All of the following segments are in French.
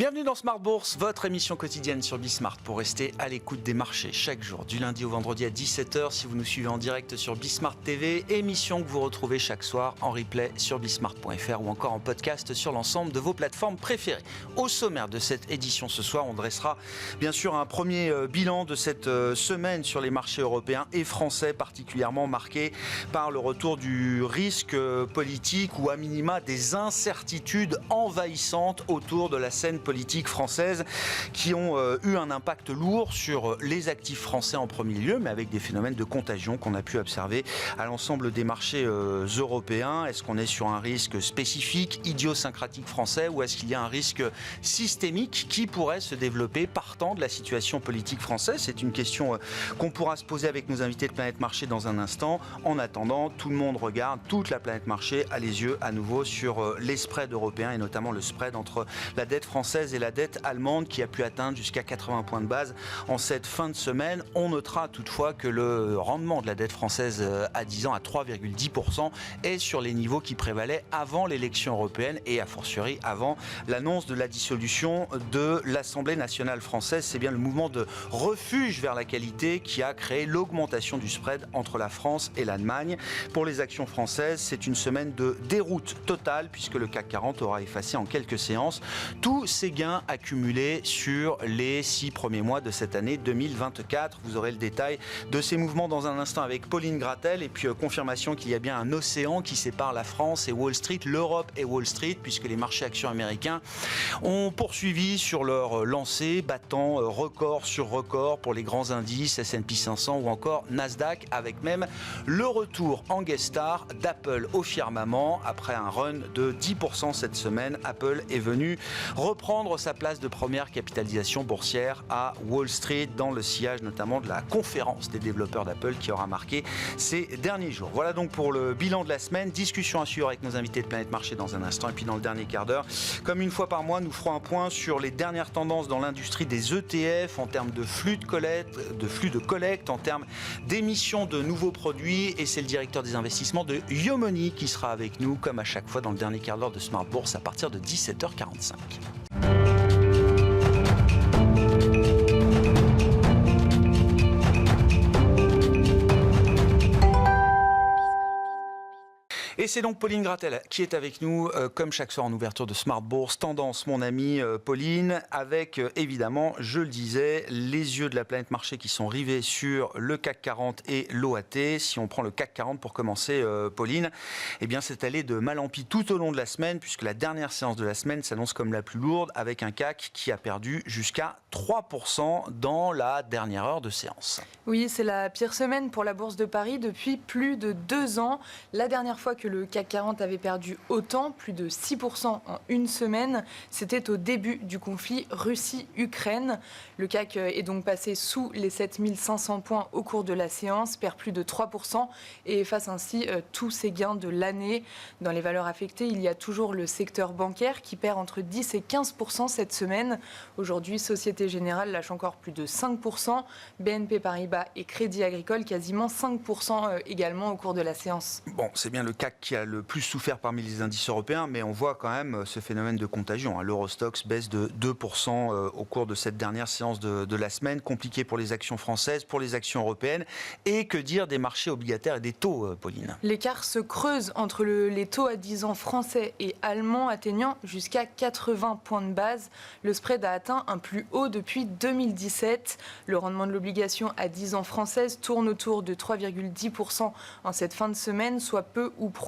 Bienvenue dans Smart Bourse, votre émission quotidienne sur Bismart pour rester à l'écoute des marchés chaque jour, du lundi au vendredi à 17h si vous nous suivez en direct sur Bismart TV, émission que vous retrouvez chaque soir en replay sur bismart.fr ou encore en podcast sur l'ensemble de vos plateformes préférées. Au sommaire de cette édition ce soir, on dressera bien sûr un premier bilan de cette semaine sur les marchés européens et français, particulièrement marqué par le retour du risque politique ou à minima des incertitudes envahissantes autour de la scène politique française qui ont eu un impact lourd sur les actifs français en premier lieu, mais avec des phénomènes de contagion qu'on a pu observer à l'ensemble des marchés européens. Est-ce qu'on est sur un risque spécifique, idiosyncratique français, ou est-ce qu'il y a un risque systémique qui pourrait se développer partant de la situation politique française? C'est une question qu'on pourra se poser avec nos invités de Planète Marché dans un instant. En attendant, tout le monde regarde, toute la Planète Marché a les yeux à nouveau sur les spreads européens et notamment le spread entre la dette française et la dette allemande qui a pu atteindre jusqu'à 80 points de base en cette fin de semaine. On notera toutefois que le rendement de la dette française à 10 ans à 3,10% est sur les niveaux qui prévalaient avant l'élection européenne et a fortiori avant l'annonce de la dissolution de l'Assemblée nationale française. C'est bien le mouvement de refuge vers la qualité qui a créé l'augmentation du spread entre la France et l'Allemagne. Pour les actions françaises, c'est une semaine de déroute totale puisque le CAC 40 aura effacé en quelques séances tous ces gains accumulés sur les 6 premiers mois de cette année 2024. Vous aurez le détail de ces mouvements dans un instant avec Pauline Gratel et puis confirmation qu'il y a bien un océan qui sépare la France et Wall Street, l'Europe et Wall Street, puisque les marchés actions américains ont poursuivi sur leur lancée, battant record sur record pour les grands indices S&P 500 ou encore Nasdaq, avec même le retour en guest star d'Apple au firmament. Après un run de 10% cette semaine, Apple est venu reprendre sa place de première capitalisation boursière à Wall Street dans le sillage notamment de la conférence des développeurs d'Apple qui aura marqué ces derniers jours. Voilà donc pour le bilan de la semaine. Discussion à suivre avec nos invités de Planète Marché dans un instant. Et puis dans le dernier quart d'heure, comme une fois par mois, nous ferons un point sur les dernières tendances dans l'industrie des ETF en termes de flux de collecte, en termes d'émissions de nouveaux produits. Et c'est le directeur des investissements de Yomoni qui sera avec nous comme à chaque fois dans le dernier quart d'heure de Smart Bourse à partir de 17h45. Et c'est donc Pauline Gratel qui est avec nous, comme chaque soir en ouverture de Smart Bourse. Tendance, mon amie Pauline, avec évidemment, je le disais, les yeux de la planète marché qui sont rivés sur le CAC 40 et l'OAT. Si on prend le CAC 40 pour commencer, Pauline, eh bien c'est allé de mal en pis tout au long de la semaine, puisque la dernière séance de la semaine s'annonce comme la plus lourde, avec un CAC qui a perdu jusqu'à 3% dans la dernière heure de séance. Oui, c'est la pire semaine pour la Bourse de Paris depuis plus de 2 ans. La dernière fois que le CAC 40 avait perdu autant, plus de 6% en une semaine, c'était au début du conflit Russie-Ukraine. Le CAC est donc passé sous les 7500 points au cours de la séance, perd plus de 3% et efface ainsi tous ses gains de l'année. Dans les valeurs affectées, il y a toujours le secteur bancaire qui perd entre 10 et 15% cette semaine. Aujourd'hui, Société Générale lâche encore plus de 5%, BNP Paribas et Crédit Agricole quasiment 5% également au cours de la séance. Bon, c'est bien le CAC qui a le plus souffert parmi les indices européens, mais on voit quand même ce phénomène de contagion. L'Eurostoxx baisse de 2% au cours de cette dernière séance de la semaine. Compliqué pour les actions françaises, pour les actions européennes. Et que dire des marchés obligataires et des taux, Pauline? L'écart se creuse entre les taux à 10 ans français et allemands, atteignant jusqu'à 80 points de base. Le spread a atteint un plus haut depuis 2017. Le rendement de l'obligation à 10 ans française tourne autour de 3,10% en cette fin de semaine, soit peu ou prou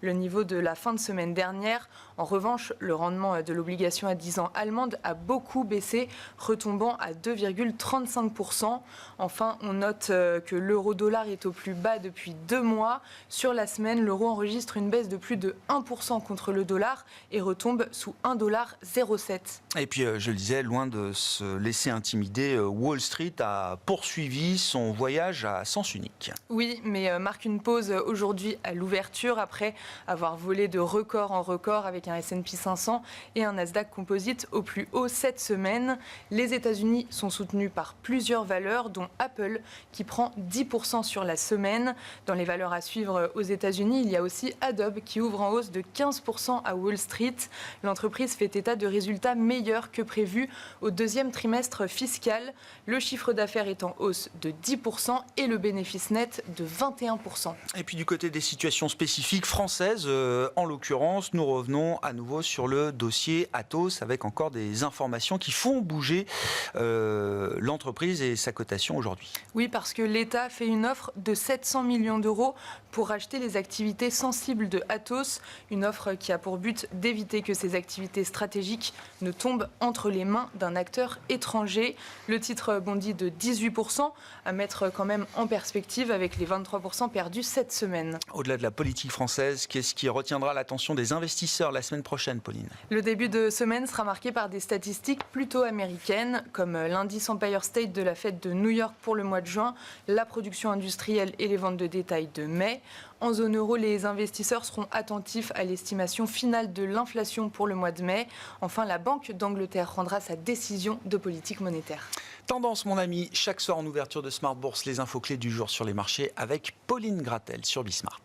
le niveau de la fin de semaine dernière. En revanche, le rendement de l'obligation à 10 ans allemande a beaucoup baissé, retombant à 2,35%. Enfin, on note que l'euro-dollar est au plus bas depuis 2 mois. Sur la semaine, l'euro enregistre une baisse de plus de 1% contre le dollar et retombe sous 1,07$. Et puis, je le disais, loin de se laisser intimider, Wall Street a poursuivi son voyage à sens unique. Oui, mais marque une pause aujourd'hui à l'ouverture après avoir volé de record en record avec un S&P 500 et un Nasdaq Composite au plus haut cette semaine. Les États-Unis sont soutenus par plusieurs valeurs, dont Apple qui prend 10% sur la semaine. Dans les valeurs à suivre aux États-Unis, il y a aussi Adobe qui ouvre en hausse de 15% à Wall Street. L'entreprise fait état de résultats meilleurs que prévu au deuxième trimestre fiscal. Le chiffre d'affaires est en hausse de 10% et le bénéfice net de 21%. Et puis du côté des situations spécifiques françaises, en l'occurrence, nous revenons à nouveau sur le dossier Atos avec encore des informations qui font bouger l'entreprise et sa cotation aujourd'hui. Oui, parce que l'État fait une offre de 700 millions d'euros pour acheter les activités sensibles de Atos, une offre qui a pour but d'éviter que ces activités stratégiques ne tombent entre les mains d'un acteur étranger. Le titre bondit de 18%, à mettre quand même en perspective avec les 23% perdus cette semaine. Au-delà de la politique française, qu'est-ce qui retiendra l'attention des investisseurs la semaine prochaine, Pauline ? Le début de semaine sera marqué par des statistiques plutôt américaines, comme l'indice Empire State de la Fed de New York pour le mois de juin, la production industrielle et les ventes de détail de mai. En zone euro, les investisseurs seront attentifs à l'estimation finale de l'inflation pour le mois de mai. Enfin, la Banque d'Angleterre rendra sa décision de politique monétaire. Tendance, mon ami, chaque soir en ouverture de Smart Bourse, les infos clés du jour sur les marchés avec Pauline Gratel sur Bismart.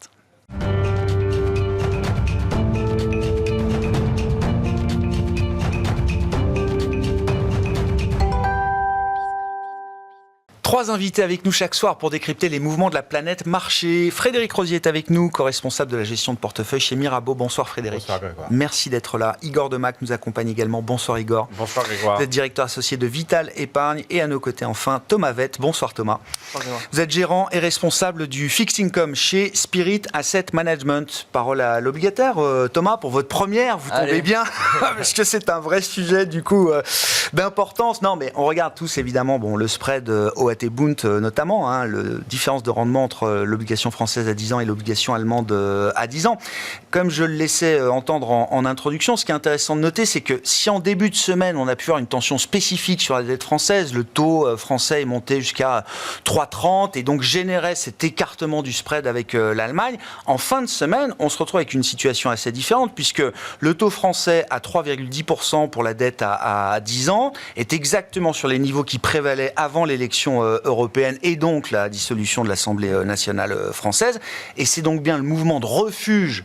Trois invités avec nous chaque soir pour décrypter les mouvements de la planète marché. Frédéric Rosier est avec nous, co-responsable de la gestion de portefeuille chez Mirabeau. Bonsoir Frédéric. Bonsoir Grégoire. Merci d'être là. Igor Demac nous accompagne également. Bonsoir Igor. Bonsoir Grégoire. Vous êtes directeur associé de Vital Épargne et à nos côtés enfin Thomas Vett. Bonsoir Thomas. Bonsoir Grégoire. Vous êtes gérant et responsable du Fixed Income chez Spirit Asset Management. Parole à l'obligataire. Thomas, pour votre première, vous tombez bien parce que c'est un vrai sujet du coup d'importance. Non mais on regarde tous évidemment le spread OAT Bund notamment, la différence de rendement entre l'obligation française à 10 ans et l'obligation allemande à 10 ans. Comme je le laissais entendre en introduction, ce qui est intéressant de noter, c'est que si en début de semaine, on a pu avoir une tension spécifique sur la dette française, le taux français est monté jusqu'à 3,30 et donc générait cet écartement du spread avec l'Allemagne, en fin de semaine, on se retrouve avec une situation assez différente puisque le taux français à 3,10% pour la dette à 10 ans est exactement sur les niveaux qui prévalaient avant l'élection européenne et donc la dissolution de l'Assemblée nationale française. Et c'est donc bien le mouvement de refuge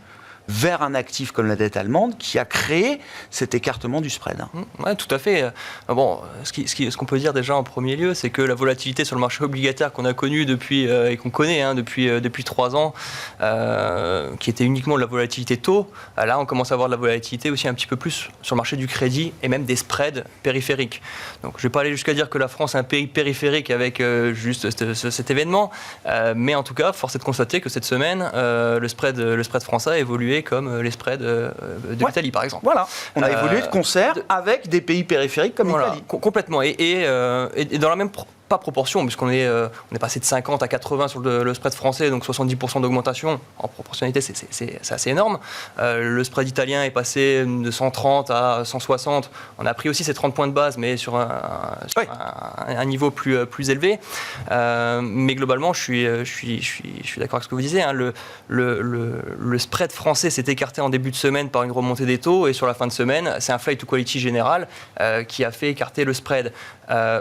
vers un actif comme la dette allemande qui a créé cet écartement du spread. Oui, tout à fait. Bon, ce qu'on peut dire déjà en premier lieu, c'est que la volatilité sur le marché obligataire qu'on a connu depuis et qu'on connaît depuis 3 ans, qui était uniquement de la volatilité taux, là on commence à avoir de la volatilité aussi un petit peu plus sur le marché du crédit et même des spreads périphériques. Donc je ne vais pas aller jusqu'à dire que la France est un pays périphérique avec juste cet événement, mais en tout cas, force est de constater que cette semaine, le spread français a évolué comme les spreads de l'Italie, par exemple. Voilà, on a évolué de concert avec des pays périphériques comme l'Italie. Complètement. Et dans la même pas proportion, puisqu'on est passé de 50 à 80 sur le spread français, donc 70% d'augmentation. En proportionnalité, c'est assez énorme. Le spread italien est passé de 130 à 160. On a pris aussi ces 30 points de base, mais sur un niveau plus élevé. Mais globalement, je suis d'accord avec ce que vous disiez. Le spread français s'est écarté en début de semaine par une remontée des taux, et sur la fin de semaine, c'est un flight to quality général qui a fait écarter le spread.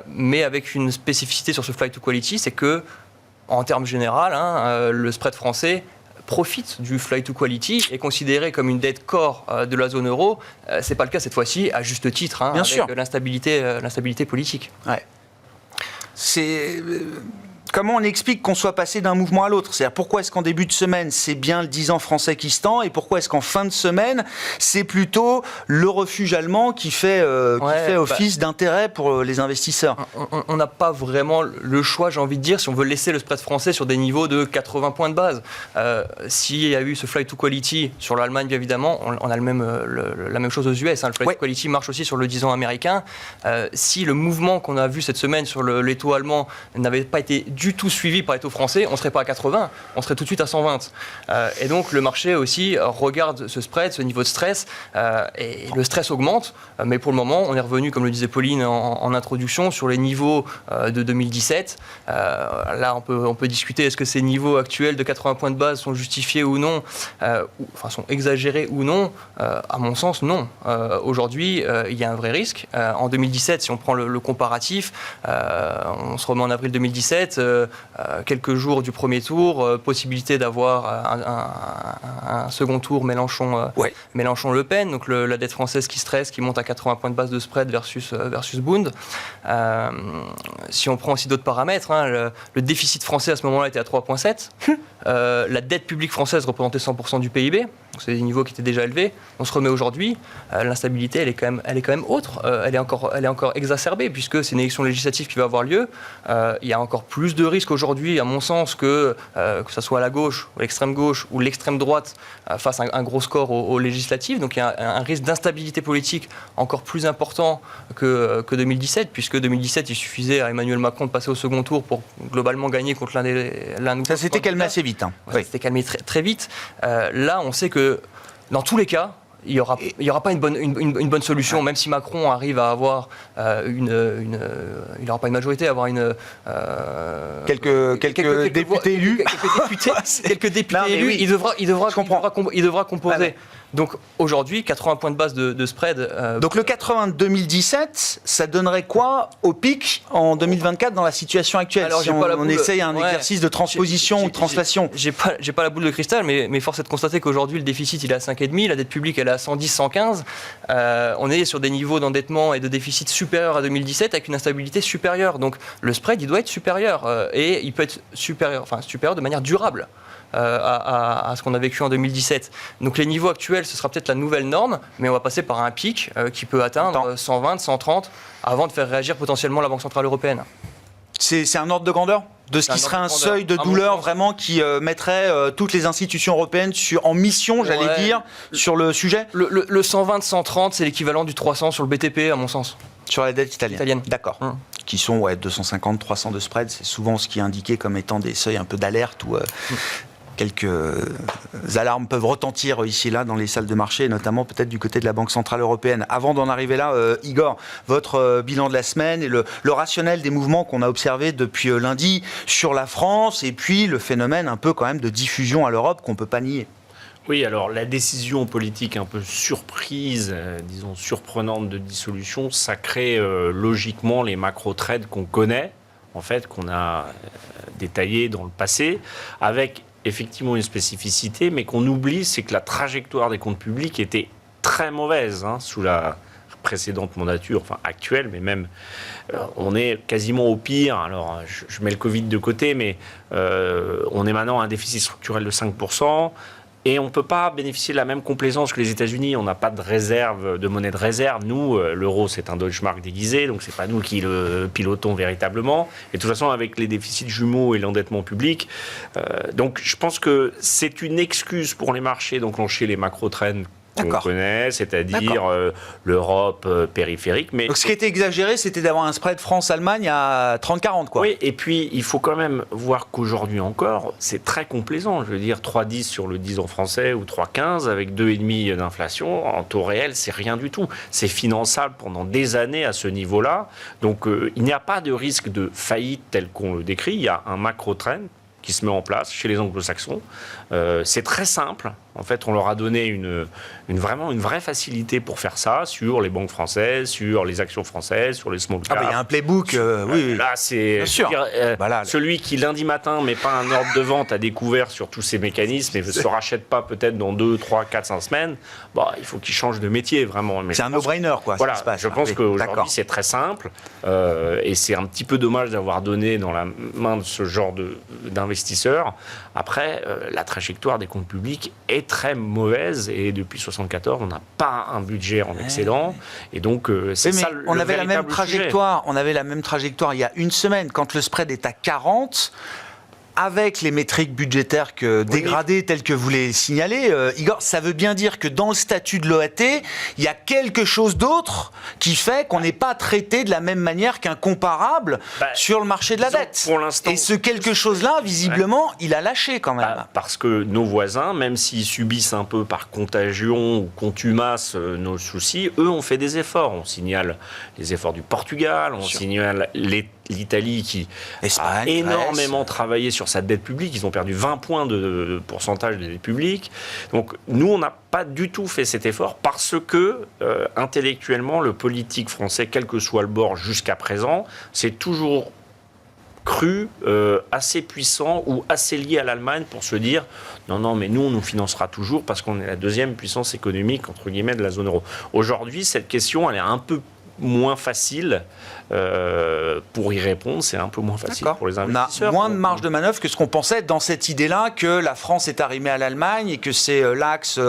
Mais avec une spécificité sur ce flight to quality, c'est que, en termes généraux, le spread français profite du flight to quality, est considéré comme une dette core de la zone euro. C'est pas le cas cette fois-ci, à juste titre, Bien avec sûr. l'instabilité politique. Ouais. C'est... Comment on explique qu'on soit passé d'un mouvement à l'autre ? C'est-à-dire pourquoi est-ce qu'en début de semaine, c'est bien le 10 ans français qui se tend, et pourquoi est-ce qu'en fin de semaine, c'est plutôt le refuge allemand qui fait office d'intérêt pour les investisseurs ? On n'a pas vraiment le choix, j'ai envie de dire, si on veut laisser le spread français sur des niveaux de 80 points de base. S'il y a eu ce flight to quality sur l'Allemagne, bien évidemment, on a la même chose aux US. Le flight to quality marche aussi sur le 10 ans américain. Si le mouvement qu'on a vu cette semaine sur les taux allemands n'avait pas été du tout suivi par les taux français, on ne serait pas à 80, on serait tout de suite à 120. Et donc le marché aussi regarde ce spread, ce niveau de stress, et le stress augmente. Mais pour le moment, on est revenu, comme le disait Pauline en introduction, sur les niveaux de 2017. Là, on peut discuter, est-ce que ces niveaux actuels de 80 points de base sont justifiés ou non, sont exagérés ou non? À mon sens, non. Aujourd'hui, il y a un vrai risque. En 2017, si on prend le comparatif, on se remet en avril 2017, quelques jours du premier tour, possibilité d'avoir un second tour Mélenchon-Le Pen, donc la dette française qui stresse, qui monte à 80 points de base de spread versus Bund. Si on prend aussi d'autres paramètres, le déficit français à ce moment-là était à 3,7. La dette publique française représentait 100% du PIB, donc c'est des niveaux qui étaient déjà élevés. On se remet aujourd'hui, l'instabilité elle est quand même autre, elle est encore exacerbée puisque c'est une élection législative qui va avoir lieu. Il y a encore plus de risques aujourd'hui, à mon sens, que ce soit la gauche, ou l'extrême gauche ou l'extrême droite fasse un gros score aux législatives. Donc il y a un risque d'instabilité politique encore plus important que 2017, puisque 2017 il suffisait à Emmanuel Macron de passer au second tour pour globalement gagner contre l'un de Ça s'était calmé assez vite. Ça s'était calmé très vite. Là, on sait que dans tous les cas, il n'y aura pas une bonne solution, même si Macron arrive à avoir il n'aura pas une majorité, à avoir quelques députés élus. Quelques députés élus, il devra composer. Ah ouais. Donc aujourd'hui, 80 points de base de spread. Donc le 80 de 2017, ça donnerait quoi au pic en 2024 dans la situation actuelle? Alors, si on essaye un exercice de transposition ou de translation. J'ai pas la boule de cristal, mais force est de constater qu'aujourd'hui le déficit il est à 5,5, la dette publique elle est à 110, 115. On est sur des niveaux d'endettement et de déficit supérieurs à 2017 avec une instabilité supérieure. Donc le spread il doit être supérieur et il peut être supérieur de manière durable. À ce qu'on a vécu en 2017. Donc les niveaux actuels, ce sera peut-être la nouvelle norme, mais on va passer par un pic qui peut atteindre 120, 130, avant de faire réagir potentiellement la Banque Centrale Européenne. C'est un ordre de grandeur de ce qui serait un seuil de douleur vraiment qui mettrait toutes les institutions européennes en mission, j'allais dire, sur le sujet? Le 120, 130, c'est l'équivalent du 300 sur le BTP, à mon sens. Sur la dette italienne. D'accord. Qui sont 250, 300 de spread, c'est souvent ce qui est indiqué comme étant des seuils un peu d'alerte où quelques alarmes peuvent retentir ici et là dans les salles de marché, notamment peut-être du côté de la Banque Centrale Européenne. Avant d'en arriver là, Igor, votre bilan de la semaine et le rationnel des mouvements qu'on a observés depuis lundi sur la France et puis le phénomène un peu quand même de diffusion à l'Europe qu'on ne peut pas nier. Oui, alors la décision politique un peu surprise, disons surprenante de dissolution, ça crée logiquement les macro-trades qu'on connaît, en fait, qu'on a détaillés dans le passé, avec effectivement une spécificité, mais qu'on oublie, c'est que la trajectoire des comptes publics était très mauvaise sous la précédente mandature, enfin actuelle, mais même on est quasiment au pire. Alors je mets le Covid de côté, mais on est maintenant à un déficit structurel de 5%. Et on ne peut pas bénéficier de la même complaisance que les États-Unis. On n'a pas de réserve, de monnaie de réserve. Nous, l'euro, c'est un Deutsche Mark déguisé, donc c'est pas nous qui le pilotons véritablement. Et de toute façon, avec les déficits jumeaux et l'endettement public, donc je pense que c'est une excuse pour les marchés d'enclencher les macro-trends qu'on connaît, c'est-à-dire l'Europe périphérique. Mais donc ce qui était exagéré, c'était d'avoir un spread France-Allemagne à 30-40, quoi. Oui, et puis il faut quand même voir qu'aujourd'hui encore, c'est très complaisant. Je veux dire, 3,10 sur le 10 ans français ou 3,15 avec 2,5 d'inflation, en taux réel, c'est rien du tout. C'est finançable pendant des années à ce niveau-là. Donc il n'y a pas de risque de faillite tel qu'on le décrit. Il y a un macro-trend qui se met en place chez les anglo-saxons. C'est très simple. En fait, on leur a donné vraiment une vraie facilité pour faire ça sur les banques françaises, sur les actions françaises, sur les small caps. Il y a un playbook, oui. Là, c'est celui qui, lundi matin, met pas un ordre de vente à découvert sur tous ces mécanismes et ne se rachète pas peut-être dans 2, 3, 4, 5 semaines, il faut qu'il change de métier, vraiment. Mais c'est un no-brainer, quoi. Voilà, je pense qu'aujourd'hui, c'est très simple. Et c'est un petit peu dommage d'avoir donné dans la main de ce genre d'investisseurs. Après, la trajectoire des comptes publics est très mauvaise et depuis 1974, on n'a pas un budget en excédent. Et donc, c'est ça le on avait la même véritable trajectoire. On avait la même trajectoire il y a une semaine. Quand le spread est à 40, avec les métriques budgétaires dégradées telles que vous les signalez, Igor, ça veut bien dire que dans le statut de l'OAT, il y a quelque chose d'autre qui fait qu'on n'est pas traité de la même manière qu'un comparable sur le marché de la dette. Pour l'instant, et ce quelque chose-là, visiblement, il a lâché quand même. Parce que nos voisins, même s'ils subissent un peu par contagion ou contumace nos soucis, eux ont fait des efforts. On signale les efforts du Portugal, on signale l'Italie qui a énormément travaillé sur sa dette publique. Ils ont perdu 20 points de pourcentage de dette publique. Donc nous, on n'a pas du tout fait cet effort parce que intellectuellement, le politique français, quel que soit le bord jusqu'à présent, c'est toujours cru assez puissant ou assez lié à l'Allemagne pour se dire non, mais nous, on nous financera toujours parce qu'on est la deuxième puissance économique, entre guillemets, de la zone euro. Aujourd'hui, cette question, elle est un peu moins facile pour y répondre, c'est un peu moins facile pour les investisseurs. On a moins de marge de manœuvre que ce qu'on pensait dans cette idée-là que la France est arrimée à l'Allemagne et que c'est l'axe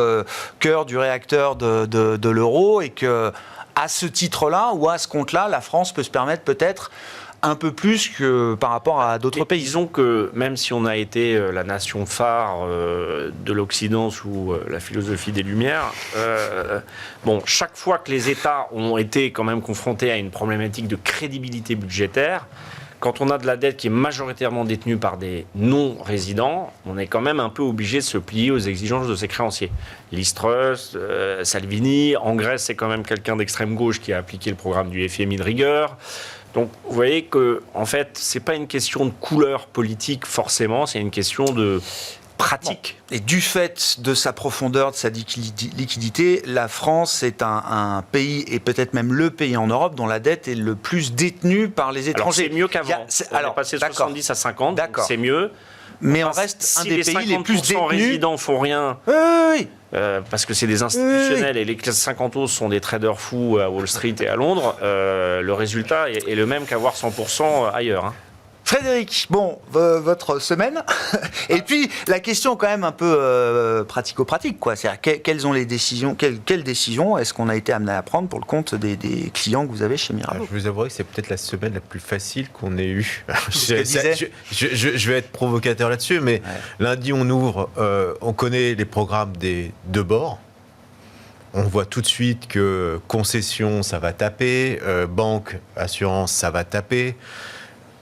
cœur du réacteur de l'euro et que à ce titre-là ou à ce compte-là, la France peut se permettre peut-être un peu plus que par rapport à d'autres pays. Disons que même si on a été la nation phare de l'Occident sous la philosophie des Lumières, chaque fois que les États ont été quand même confrontés à une problématique de crédibilité budgétaire, quand on a de la dette qui est majoritairement détenue par des non-résidents, on est quand même un peu obligé de se plier aux exigences de ses créanciers. Liz Truss, Salvini, en Grèce, c'est quand même quelqu'un d'extrême gauche qui a appliqué le programme du FMI de rigueur. Donc, vous voyez que, en fait, c'est pas une question de couleur politique forcément, c'est une question de pratique. Et du fait de sa profondeur, de sa liquidité, la France est un pays, et peut-être même le pays en Europe, dont la dette est le plus détenue par les étrangers. Alors, c'est mieux qu'avant. On est passé de 70 à 50, donc c'est mieux. Mais on reste un des pays les plus détenus. Si les résidents font rien, oui. Parce que c'est des institutionnels et les 50 sont des traders fous à Wall Street et à Londres, le résultat est le même qu'avoir 100% ailleurs. Frédéric, votre semaine. Et puis, la question quand même un peu pratico-pratique, quoi. C'est-à-dire, quelles décisions est-ce qu'on a été amené à prendre pour le compte des clients que vous avez chez Mirabeau ? Je vous avouerai que c'est peut-être la semaine la plus facile qu'on ait eue. Je vais être provocateur là-dessus, mais lundi, on ouvre, on connaît les programmes des deux bords. On voit tout de suite que concession, ça va taper, banque, assurance, ça va taper.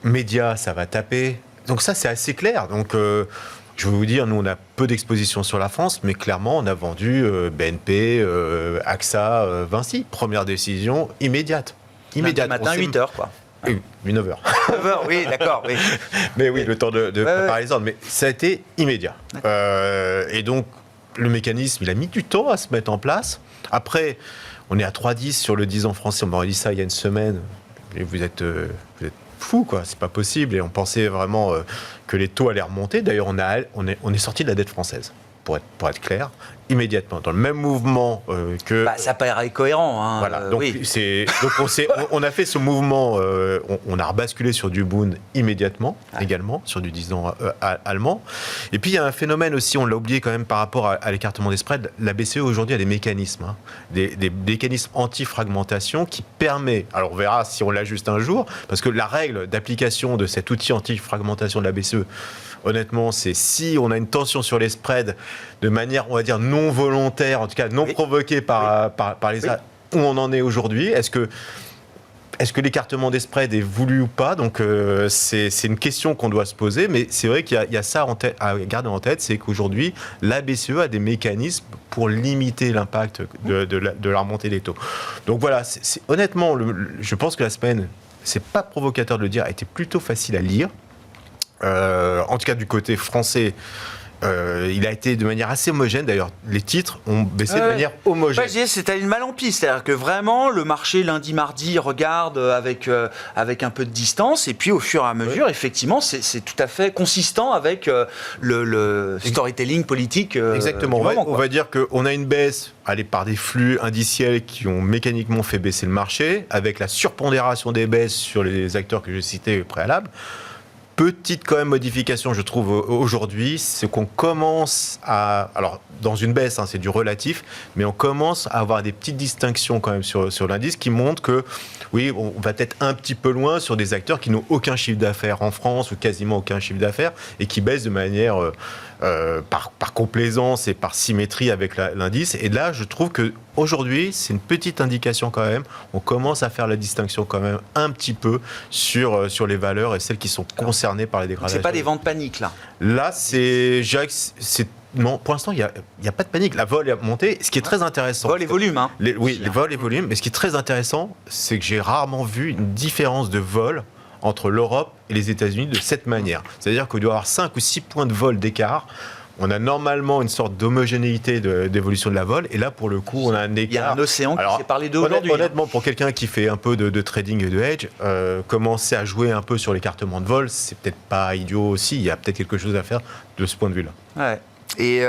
Médias, ça va taper. Donc ça, c'est assez clair. Donc, je vais vous dire, nous, on a peu d'exposition sur la France, mais clairement, on a vendu BNP, AXA, Vinci. Première décision immédiate. Lundi matin, 8h, quoi. 9h. 9h, oui, d'accord. Oui. Mais oui, le temps de préparer les ordres. Mais ça a été immédiat. Et donc, le mécanisme, il a mis du temps à se mettre en place. Après, on est à 3,10 sur le 10 ans français. On m'aurait dit ça il y a une semaine. Et vous êtes fou, quoi, c'est pas possible. Et on pensait vraiment que les taux allaient remonter. D'ailleurs, on est sorti de la dette française, pour être clair, immédiatement, dans le même mouvement que... ça paraît cohérent. Hein, voilà, donc, on a fait ce mouvement, on a rebasculé sur du Bund immédiatement, également, sur du 10 ans allemand. Et puis, il y a un phénomène aussi, on l'a oublié quand même par rapport à l'écartement des spreads. La BCE, aujourd'hui, a des mécanismes, des mécanismes anti-fragmentation qui permet, alors on verra si on l'ajuste un jour, parce que la règle d'application de cet outil anti-fragmentation de la BCE, honnêtement, c'est si on a une tension sur les spreads de manière, on va dire, non volontaire, en tout cas non provoquée par les où on en est aujourd'hui. Est-ce que l'écartement des spreads est voulu ou pas ? Donc c'est une question qu'on doit se poser, mais c'est vrai qu'il y a ça à garder en tête, c'est qu'aujourd'hui, la BCE a des mécanismes pour limiter l'impact de la remontée des taux. Donc voilà, honnêtement, je pense que la semaine, c'est pas provocateur de le dire, a été plutôt facile à lire. En tout cas du côté français, il a été de manière assez homogène. D'ailleurs, les titres ont baissé de manière homogène. C'est allé de mal en pis. C'est-à-dire que vraiment, le marché lundi, mardi regarde avec un peu de distance. Et puis, au fur et à mesure, effectivement, c'est tout à fait consistant avec le storytelling politique. Exactement. On va dire qu'on a une baisse par des flux indiciels qui ont mécaniquement fait baisser le marché, avec la surpondération des baisses sur les acteurs que j'ai cités au préalable. Petite quand même modification, je trouve, aujourd'hui, c'est qu'on commence à... Alors, dans une baisse, c'est du relatif, mais on commence à avoir des petites distinctions quand même sur l'indice qui montrent que, oui, on va peut-être un petit peu loin sur des acteurs qui n'ont aucun chiffre d'affaires en France ou quasiment aucun chiffre d'affaires et qui baissent de manière par complaisance et par symétrie avec l'indice. Et là, je trouve qu'aujourd'hui, c'est une petite indication quand même. On commence à faire la distinction quand même un petit peu sur les valeurs et celles qui sont concernées par les dégradations. C'est pas des ventes paniques, là. Là, je dirais que c'est non, pour l'instant, il n'y a pas de panique. La vol est montée. Ce qui est très intéressant. Vol et volume, hein. Les vols et volumes. Mais ce qui est très intéressant, c'est que j'ai rarement vu une différence de vol entre l'Europe et les États-Unis de cette manière. C'est-à-dire qu'il doit y avoir 5 ou 6 points de vol d'écart. On a normalement une sorte d'homogénéité d'évolution de la vol. Et là, pour le coup, on a un écart. Il y a un océan qui s'est parlé d'eux aujourd'hui. Honnêtement, pour quelqu'un qui fait un peu de trading et de hedge, commencer à jouer un peu sur l'écartement de vol, c'est peut-être pas idiot aussi. Il y a peut-être quelque chose à faire de ce point de vue-là. Ouais. Et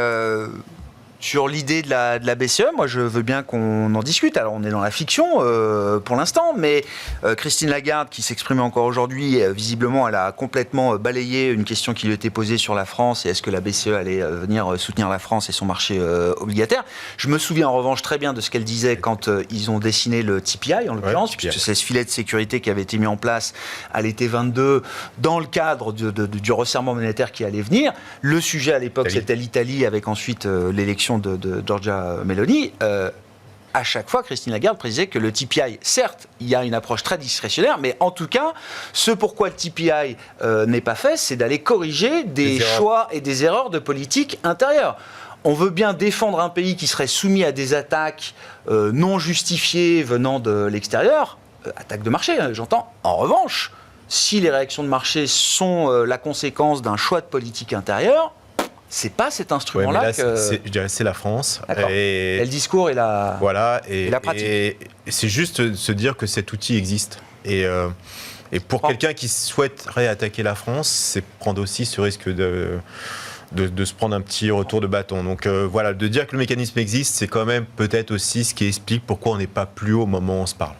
sur l'idée de la BCE, moi je veux bien qu'on en discute. Alors on est dans la fiction pour l'instant, mais Christine Lagarde qui s'exprimait encore aujourd'hui, visiblement elle a complètement balayé une question qui lui était posée sur la France et est-ce que la BCE allait venir soutenir la France et son marché obligataire. Je me souviens en revanche très bien de ce qu'elle disait quand ils ont dessiné le TPI en l'occurrence, puisque c'est ce filet de sécurité qui avait été mis en place à l'été 22 dans le cadre du resserrement monétaire qui allait venir. Le sujet à l'époque c'était l'Italie avec ensuite l'élection de Giorgia Meloni. À chaque fois, Christine Lagarde précisait que le TPI, certes, il y a une approche très discrétionnaire, mais en tout cas, ce pourquoi le TPI n'est pas fait, c'est d'aller corriger des choix et des erreurs de politique intérieure. On veut bien défendre un pays qui serait soumis à des attaques non justifiées venant de l'extérieur, attaques de marché, j'entends. En revanche, si les réactions de marché sont la conséquence d'un choix de politique intérieure, c'est pas cet instrument-là que... Je dirais c'est la France. Et le discours et la, et la pratique. Et c'est juste se dire que cet outil existe. Et pour quelqu'un qui souhaiterait attaquer la France, c'est prendre aussi ce risque de se prendre un petit retour de bâton. Donc voilà, de dire que le mécanisme existe, c'est quand même peut-être aussi ce qui explique pourquoi on n'est pas plus haut au moment où on se parle.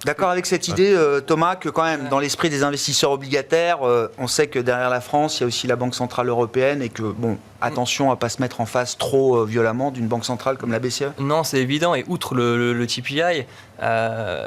D'accord avec cette idée, Thomas, que quand même, dans l'esprit des investisseurs obligataires, on sait que derrière la France, il y a aussi la Banque Centrale Européenne et que, bon, attention à ne pas se mettre en face trop violemment d'une banque centrale comme la BCE. Non, c'est évident. Et outre le TPI,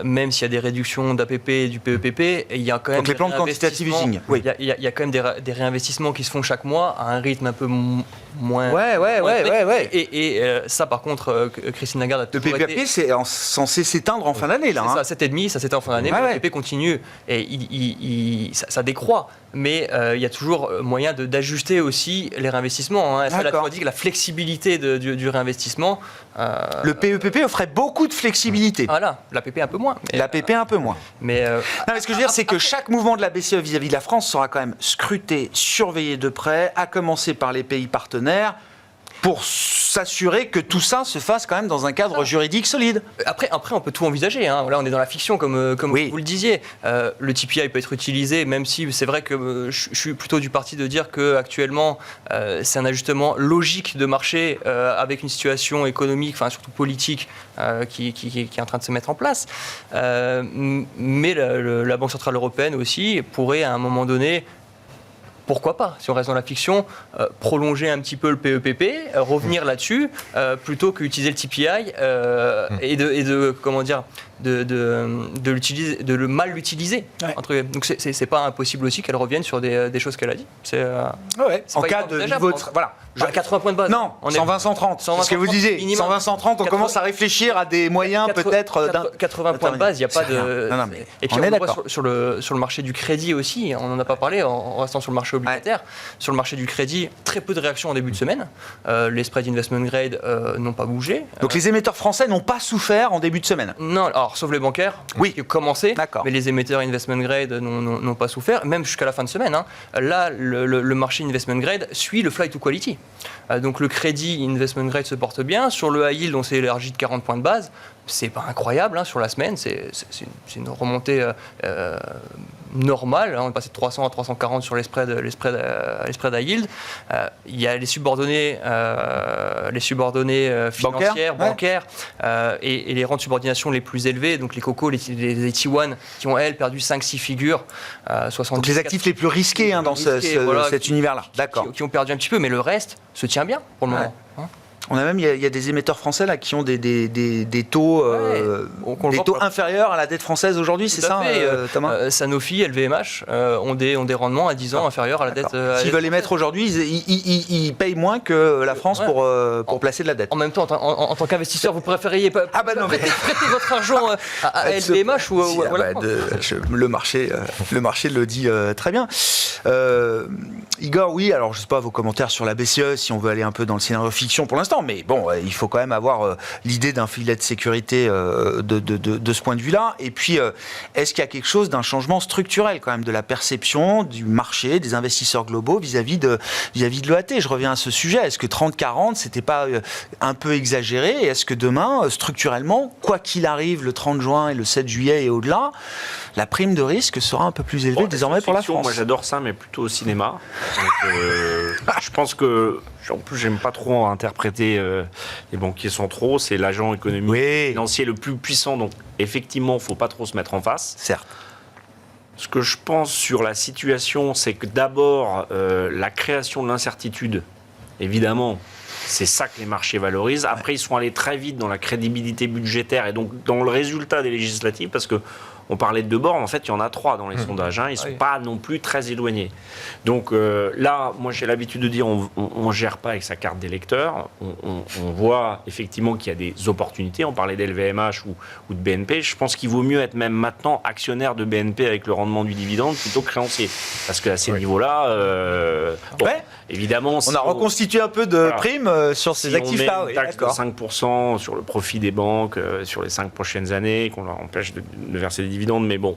même s'il y a des réductions d'APP et du PEPP, il y a quand même... Donc les plans de quantitative easing, oui. Il y a quand même des réinvestissements qui se font chaque mois à un rythme un peu moins... Ouais. Et ça, par contre, Christine Lagarde a le toujours PEPP, c'est censé s'éteindre en fin d'année, là. C'est ça, 7,5, ça s'éteint en fin d'année, mais le PEPP continue. Et ça décroît. Mais il y a toujours moyen d'ajuster aussi les réinvestissements. Ça, elle a toujours dit que la flexibilité du réinvestissement... Le PEPP offrait beaucoup de flexibilité. Voilà, l'APP un peu moins. L'APP un peu moins. Mais ce que je veux dire, c'est que chaque mouvement de la BCE vis-à-vis de la France sera quand même scruté, surveillé de près, à commencer par les pays partenaires, pour s'assurer que tout ça se fasse quand même dans un cadre juridique solide. Après, on peut tout envisager. Là, on est dans la fiction, comme oui. vous le disiez. Le TPI peut être utilisé, même si c'est vrai que je suis plutôt du parti de dire qu'actuellement, c'est un ajustement logique de marché avec une situation économique, enfin surtout politique, qui est en train de se mettre en place. Mais la Banque Centrale Européenne aussi pourrait, à un moment donné, pourquoi pas, si on reste dans la fiction, prolonger un petit peu le PEPP, revenir là-dessus, plutôt qu'utiliser le TPI et de le mal l'utiliser. Ouais. Donc c'est pas impossible aussi qu'elle revienne sur des choses qu'elle a dit. En cas de niveau... Voilà. À 80 points de base. Non, 120-130. C'est ce que vous disiez. 120-130, on commence à réfléchir à des moyens peut-être... 80 points de base, il n'y a pas de... Et puis on voit sur le marché du crédit aussi, on n'en a pas parlé en restant sur le marché obligataire. Ouais. Sur le marché du crédit, très peu de réactions en début de semaine. Les spreads investment grade n'ont pas bougé. Donc les émetteurs français n'ont pas souffert en début de semaine. Non, alors sauf les bancaires qui ont commencé, mais les émetteurs investment grade n'ont pas souffert, même jusqu'à la fin de semaine. Là, le marché investment grade suit le flight to quality. Donc le crédit investment grade se porte bien. Sur le high yield, on s'est élargi de 40 points de base. C'est pas incroyable sur la semaine, c'est une remontée normale. On est passé de 300 à 340 sur les spreads high yield. Il y a les subordonnées financières, bancaires, et les rangs de subordination les plus élevés, donc les COCO, les T1, qui ont, elles, perdu 5-6 figures. 70, donc les actifs les plus risqués dans cet univers-là. D'accord. Qui ont perdu un petit peu, mais le reste se tient bien pour le moment. On a même, il y a des émetteurs français là qui ont des taux, des taux inférieurs à la dette française aujourd'hui, c'est ça, Thomas Sanofi, LVMH ont des rendements à 10 ans inférieurs à la dette. S'ils veulent émettre aujourd'hui, ils payent moins que la France pour placer de la dette. En même temps, en tant qu'investisseur, vous préfériez prêter votre argent à LVMH ou à la France. Le marché le dit très bien. Igor, oui, alors je ne sais pas vos commentaires sur la BCE, si on veut aller un peu dans le scénario fiction pour l'instant, mais bon, il faut quand même avoir l'idée d'un filet de sécurité de ce point de vue-là. Et puis, est-ce qu'il y a quelque chose d'un changement structurel quand même de la perception du marché, des investisseurs globaux vis-à-vis de l'OAT? Je reviens à ce sujet. Est-ce que 30-40, c'était pas un peu exagéré? Et est-ce que demain, structurellement, quoi qu'il arrive le 30 juin et le 7 juillet et au-delà, la prime de risque sera un peu plus élevée désormais pour la France? Moi, j'adore ça, mais plutôt au cinéma. Donc, je pense que, en plus, j'aime pas trop interpréter les banquiers centraux. C'est l'agent économique financier le plus puissant. Donc, effectivement, il ne faut pas trop se mettre en face. Certes. Ce que je pense sur la situation, c'est que d'abord, la création de l'incertitude, évidemment, c'est ça que les marchés valorisent. Après, ils sont allés très vite dans la crédibilité budgétaire et donc dans le résultat des législatives, parce que on parlait de 2 bornes, en fait, il y en a 3 dans les sondages. Ils ne sont pas non plus très éloignés. Donc là, moi, j'ai l'habitude de dire on ne gère pas avec sa carte d'électeur. On voit effectivement qu'il y a des opportunités. On parlait d'LVMH ou de BNP. Je pense qu'il vaut mieux être même maintenant actionnaire de BNP avec le rendement du dividende plutôt que créancier. Parce qu'à ces niveaux-là, évidemment... On a reconstitué un peu de primes sur ces actifs-là. On met une taxe de 5% sur le profit des banques sur les 5 prochaines années, qu'on leur empêche de verser des dividendes, mais bon,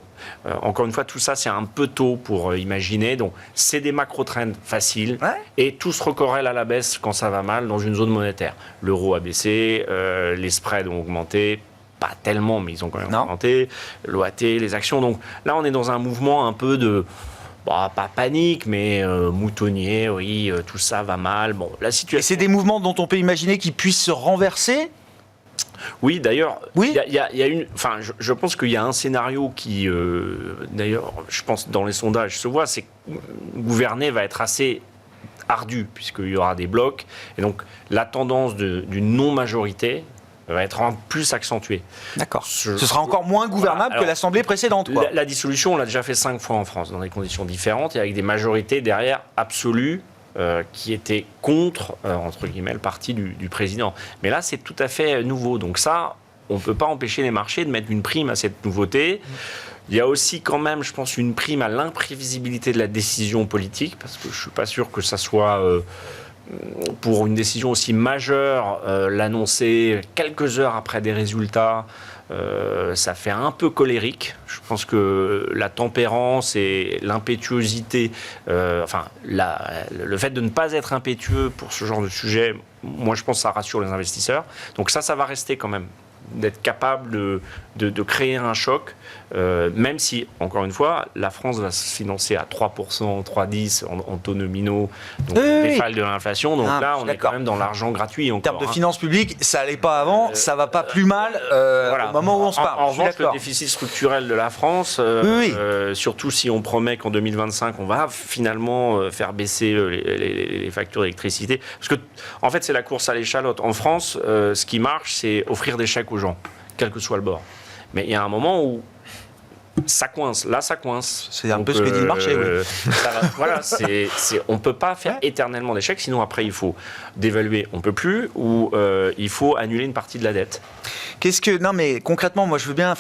encore une fois, tout ça, c'est un peu tôt pour imaginer. Donc, c'est des macro-trends faciles et tout se recorrèle à la baisse quand ça va mal dans une zone monétaire. L'euro a baissé, les spreads ont augmenté, pas tellement, mais ils ont quand même augmenté, l'OAT, les actions. Donc là, on est dans un mouvement un peu de... pas panique, mais moutonnier, tout ça va mal. Bon, la situation... Et c'est des mouvements dont on peut imaginer qu'ils puissent se renverser? Oui, d'ailleurs, il y a une. Enfin, je pense qu'il y a un scénario qui, d'ailleurs, je pense dans les sondages se voit, c'est que gouverner va être assez ardu puisqu'il y aura des blocs et donc la tendance d'une non-majorité va être en plus accentuée. D'accord. Ce sera encore moins gouvernable que l'Assemblée précédente, quoi. La dissolution, on l'a déjà fait 5 fois en France dans des conditions différentes et avec des majorités derrière absolues. Qui était contre, entre guillemets, le parti du président. Mais là, c'est tout à fait nouveau. Donc ça, on ne peut pas empêcher les marchés de mettre une prime à cette nouveauté. Il y a aussi quand même, je pense, une prime à l'imprévisibilité de la décision politique, parce que je ne suis pas sûr que ça soit... pour une décision aussi majeure, l'annoncer quelques heures après des résultats, ça fait un peu colérique. Je pense que la tempérance et l'impétuosité, le fait de ne pas être impétueux pour ce genre de sujet, moi je pense que ça rassure les investisseurs. Donc ça va rester quand même, d'être capable de créer un choc, même si, encore une fois, la France va se financer à 3%, 3,10% en taux nominaux, donc défale de l'inflation, donc là on est quand même dans l'argent gratuit. En termes de finances publiques, ça n'allait pas avant, ça ne va pas plus mal au moment où on se parle. En revanche, le déficit structurel de la France, surtout si on promet qu'en 2025 on va finalement faire baisser les factures d'électricité, parce que en fait c'est la course à l'échalote. En France, ce qui marche, c'est offrir des chèques aux gens, quel que soit le bord. Mais il y a un moment où ça coince. Là, ça coince. C'est un peu ce que dit le marché. On ne peut pas faire éternellement des chèques, sinon après il faut dévaluer, on ne peut plus, ou il faut annuler une partie de la dette. Non, mais concrètement, moi je veux bien.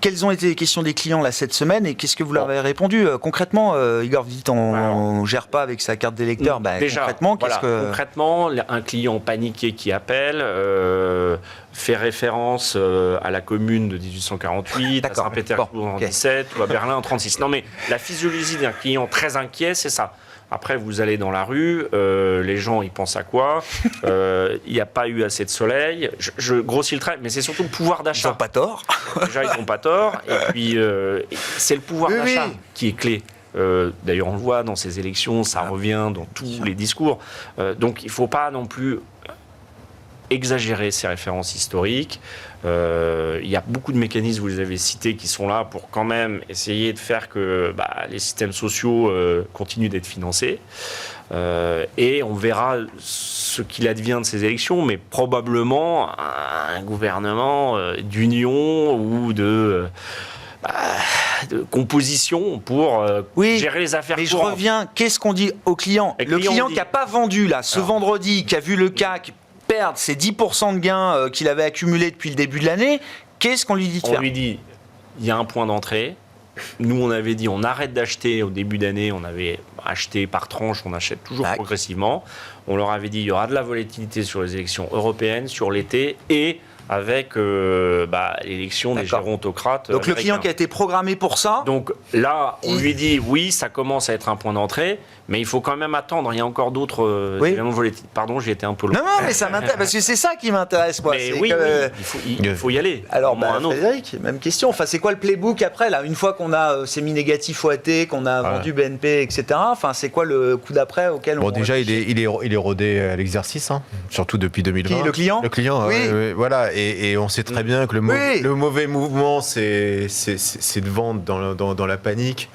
Quelles ont été les questions des clients là cette semaine et qu'est-ce que vous leur avez répondu concrètement? Igor, vous dites on ne gère pas avec sa carte d'électeur. Déjà, concrètement, un client paniqué qui appelle fait référence à la commune de 1848, à Saint-Pétersbourg en 17 ou à Berlin en 36. Non, mais la physiologie d'un client très inquiet, c'est ça. Après, vous allez dans la rue, les gens, ils pensent à quoi? Il n'y a pas eu assez de soleil. Je grossis le trait, mais c'est surtout le pouvoir d'achat. Ils n'ont pas tort. Déjà, ils n'ont pas tort. Et puis, c'est le pouvoir d'achat qui est clé. D'ailleurs, on le voit dans ces élections, ça revient dans tous les discours. Donc, il ne faut pas non plus exagérer ces références historiques. Il y a beaucoup de mécanismes, vous les avez cités, qui sont là pour quand même essayer de faire que les systèmes sociaux continuent d'être financés. Et on verra ce qu'il advient de ces élections, mais probablement un gouvernement d'union ou de composition pour gérer les affaires courantes. Mais je reviens, qu'est-ce qu'on dit au client ? Le client qui n'a pas vendu là, vendredi, qui a vu le CAC perdre ses 10% de gains qu'il avait accumulés depuis le début de l'année, qu'est-ce qu'on lui dit de faire ? On lui dit, il y a un point d'entrée. Nous, on avait dit, on arrête d'acheter au début d'année. On avait acheté par tranche, on achète toujours progressivement. On leur avait dit, il y aura de la volatilité sur les élections européennes, sur l'été et avec l'élection des gérontocrates. Donc le client qui a été programmé pour ça. Donc là, on lui dit, oui, ça commence à être un point d'entrée, mais il faut quand même attendre. Il y a encore d'autres éléments volatiles. Pardon, j'ai été un peu long. Non, mais ça m'intéresse, parce que c'est ça qui m'intéresse, moi. Mais il faut y aller. Alors, Frédéric, même question. Enfin, c'est quoi le playbook après, là, une fois qu'on a semi-négatif OAT, qu'on a vendu BNP, etc. Enfin, c'est quoi le coup d'après auquel on... Déjà, il est rodé à l'exercice, surtout depuis 2020. Qui, le client ? Le client, oui. Voilà. Et on sait très bien que le mauvais mouvement, c'est de vendre dans la panique.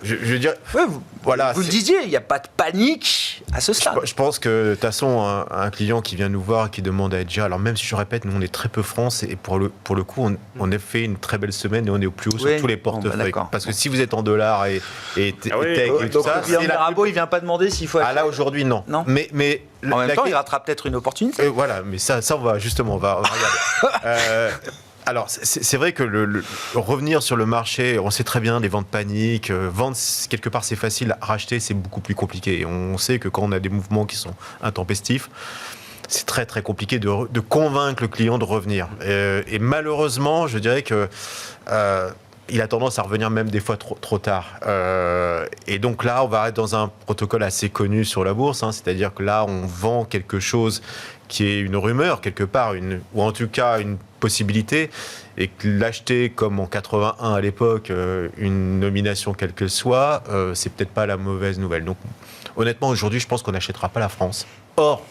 Je veux dire, vous le disiez, il n'y a pas de panique à ce stade. Je pense que, de toute façon, un client qui vient nous voir, qui demande à être déjà, alors même si je répète, nous on est très peu France, et pour le coup, on a fait une très belle semaine et on est au plus haut sur tous les portefeuilles. Parce que si vous êtes en dollars et tech et tout ça, le client Mirabeau, il ne vient pas demander s'il faut... là, aujourd'hui, non. Mais en même temps, il ratera peut-être une opportunité. Voilà, mais ça on va regarder. Alors, c'est vrai que revenir sur le marché, on sait très bien les ventes paniques, vendre quelque part c'est facile, racheter c'est beaucoup plus compliqué. Et on sait que quand on a des mouvements qui sont intempestifs, c'est très très compliqué de convaincre le client de revenir. Et malheureusement, je dirais que il a tendance à revenir même des fois trop tard. Et donc là, on va être dans un protocole assez connu sur la bourse, c'est-à-dire que là, on vend quelque chose qui est une rumeur quelque part, ou en tout cas une possibilité, et que l'acheter comme en 81 à l'époque, une nomination quelle qu'elle soit, c'est peut-être pas la mauvaise nouvelle. Donc honnêtement, aujourd'hui, je pense qu'on n'achètera pas la France. Or,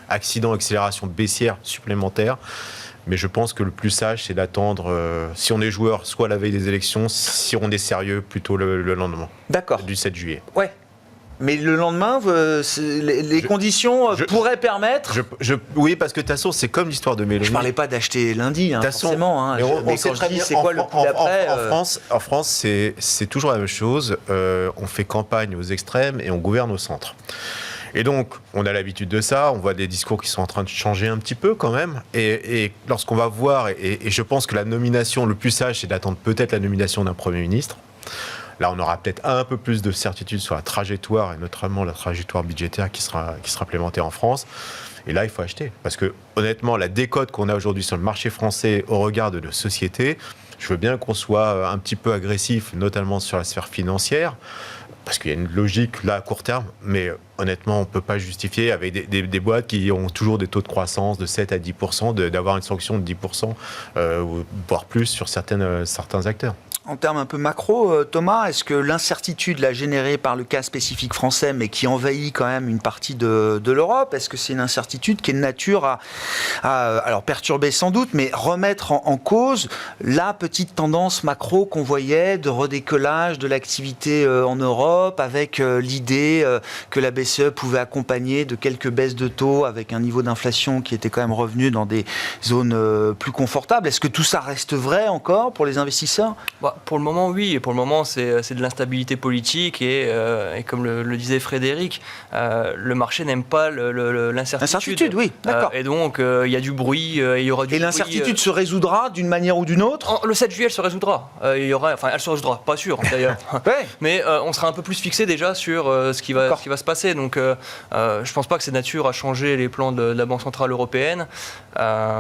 accident, accélération baissière supplémentaire, mais je pense que le plus sage, c'est d'attendre, si on est joueur, soit la veille des élections, si on est sérieux, plutôt le lendemain. D'accord. Du 7 juillet. Ouais. Mais le lendemain, les conditions pourraient permettre... Oui, parce que de toute façon, c'est comme l'histoire de Mélanie. Je ne parlais pas d'acheter lundi, forcément. Mais quand je dis c'est quoi le coup d'après En France, c'est toujours la même chose. On fait campagne aux extrêmes et on gouverne au centre. Et donc, on a l'habitude de ça, on voit des discours qui sont en train de changer un petit peu quand même. Et lorsqu'on va voir, et je pense que la nomination, le plus sage, c'est d'attendre peut-être la nomination d'un Premier ministre. Là, on aura peut-être un peu plus de certitude sur la trajectoire, et notamment la trajectoire budgétaire qui sera implémentée en France. Et là, il faut acheter. Parce que, honnêtement, la décote qu'on a aujourd'hui sur le marché français au regard de nos sociétés, je veux bien qu'on soit un petit peu agressif, notamment sur la sphère financière, parce qu'il y a une logique là à court terme, mais honnêtement, on ne peut pas justifier avec des boîtes qui ont toujours des taux de croissance de 7 à 10%, d'avoir une sanction de 10%, voire plus sur certains acteurs. En termes un peu macro, Thomas, est-ce que l'incertitude là, générée par le cas spécifique français, mais qui envahit quand même une partie de l'Europe, est-ce que c'est une incertitude qui est de nature à alors perturber sans doute, mais remettre en cause la petite tendance macro qu'on voyait de redécollage de l'activité en Europe, avec l'idée que la BCE pouvait accompagner de quelques baisses de taux avec un niveau d'inflation qui était quand même revenu dans des zones plus confortables. Est-ce que tout ça reste vrai encore pour les investisseurs ? Pour le moment, oui. Et pour le moment, c'est de l'instabilité politique. Et comme le disait Frédéric, le marché n'aime pas l'incertitude. L'incertitude, oui, d'accord. Et donc, il y a du bruit, il y aura du bruit. Et l'incertitude se résoudra d'une maniire ou d'une autre ? Le 7 juillet, elle se résoudra. Elle se résoudra, pas sûr d'ailleurs. Ouais. Mais on sera un peu plus fixé déjà sur ce qui va se passer. Donc, je ne pense pas que c'est nature à changer les plans de la Banque Centrale Européenne.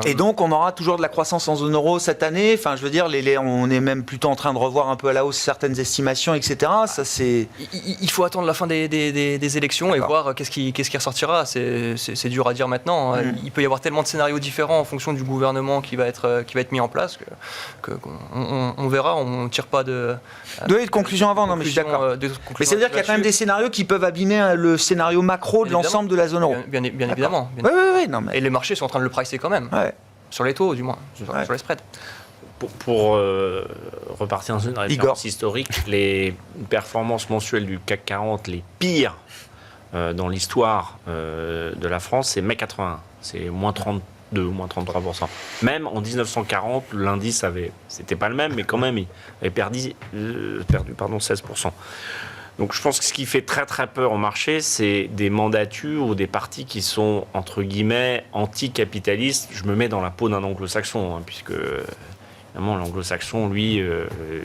Et donc, on aura toujours de la croissance en zone euro cette année. Enfin, je veux dire, on est même plutôt en train de revoir un peu à la hausse certaines estimations, etc. Ça, c'est... Il faut attendre la fin des élections et voir qu'est-ce qui ressortira. C'est dur à dire maintenant. Il peut y avoir tellement de scénarios différents en fonction du gouvernement qui va être mis en place qu'on verra. On ne tire pas de conclusion avant. Non, mais je suis d'accord. Mais c'est-à-dire qu'il y a quand même des scénarios qui peuvent abîmer le scénario macro de l'ensemble de la zone euro. Bien évidemment. Oui. Non, mais... Et les marchés sont en train de le pricer quand même. Ouais. Sur les taux, du moins. Sur les spreads. Pour repartir dans une référence historique, les performances mensuelles du CAC 40, les pires dans l'histoire de la France, c'est mai 81. C'est moins 32, moins 33%. Même en 1940, l'indice c'était pas le même, mais quand même, il avait perdu 16%. Donc je pense que ce qui fait très très peur au marché, c'est des mandatures ou des partis qui sont, entre guillemets, anticapitalistes. Je me mets dans la peau d'un anglo-saxon, puisque évidemment l'anglo-saxon, lui,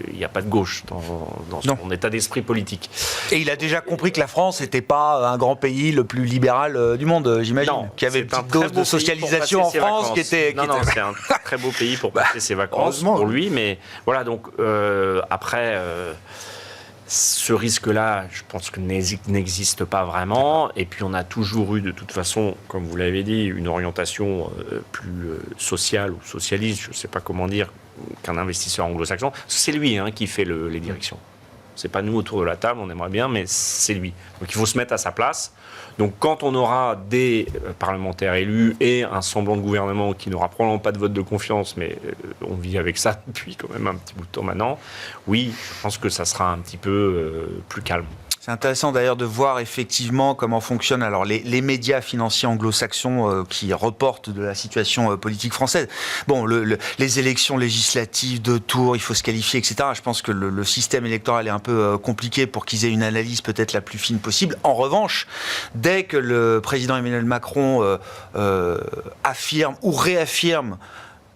il n'y a pas de gauche dans son état d'esprit politique. Et il a déjà compris que la France n'était pas un grand pays le plus libéral du monde, j'imagine. Qu'il y avait une petite dose de socialisation en France qui était... Non, c'est un très beau pays pour passer ses vacances pour lui, mais voilà, donc après... ce risque-là, je pense que n'existe pas vraiment. Et puis, on a toujours eu, de toute façon, comme vous l'avez dit, une orientation plus sociale ou socialiste, je ne sais pas comment dire, qu'un investisseur anglo-saxon. C'est lui qui fait les directions. Ce n'est pas nous autour de la table, on aimerait bien, mais c'est lui. Donc, il faut se mettre à sa place. Donc, quand on aura des parlementaires élus et un semblant de gouvernement qui n'aura probablement pas de vote de confiance, mais on vit avec ça depuis quand même un petit bout de temps maintenant, oui, je pense que ça sera un petit peu plus calme. C'est intéressant d'ailleurs de voir effectivement comment fonctionnent alors les médias financiers anglo-saxons qui reportent de la situation politique française. Bon, les élections législatives, 2 tours, il faut se qualifier, etc. Je pense que le système électoral est un peu compliqué pour qu'ils aient une analyse peut-être la plus fine possible. En revanche, dès que le président Emmanuel Macron affirme ou réaffirme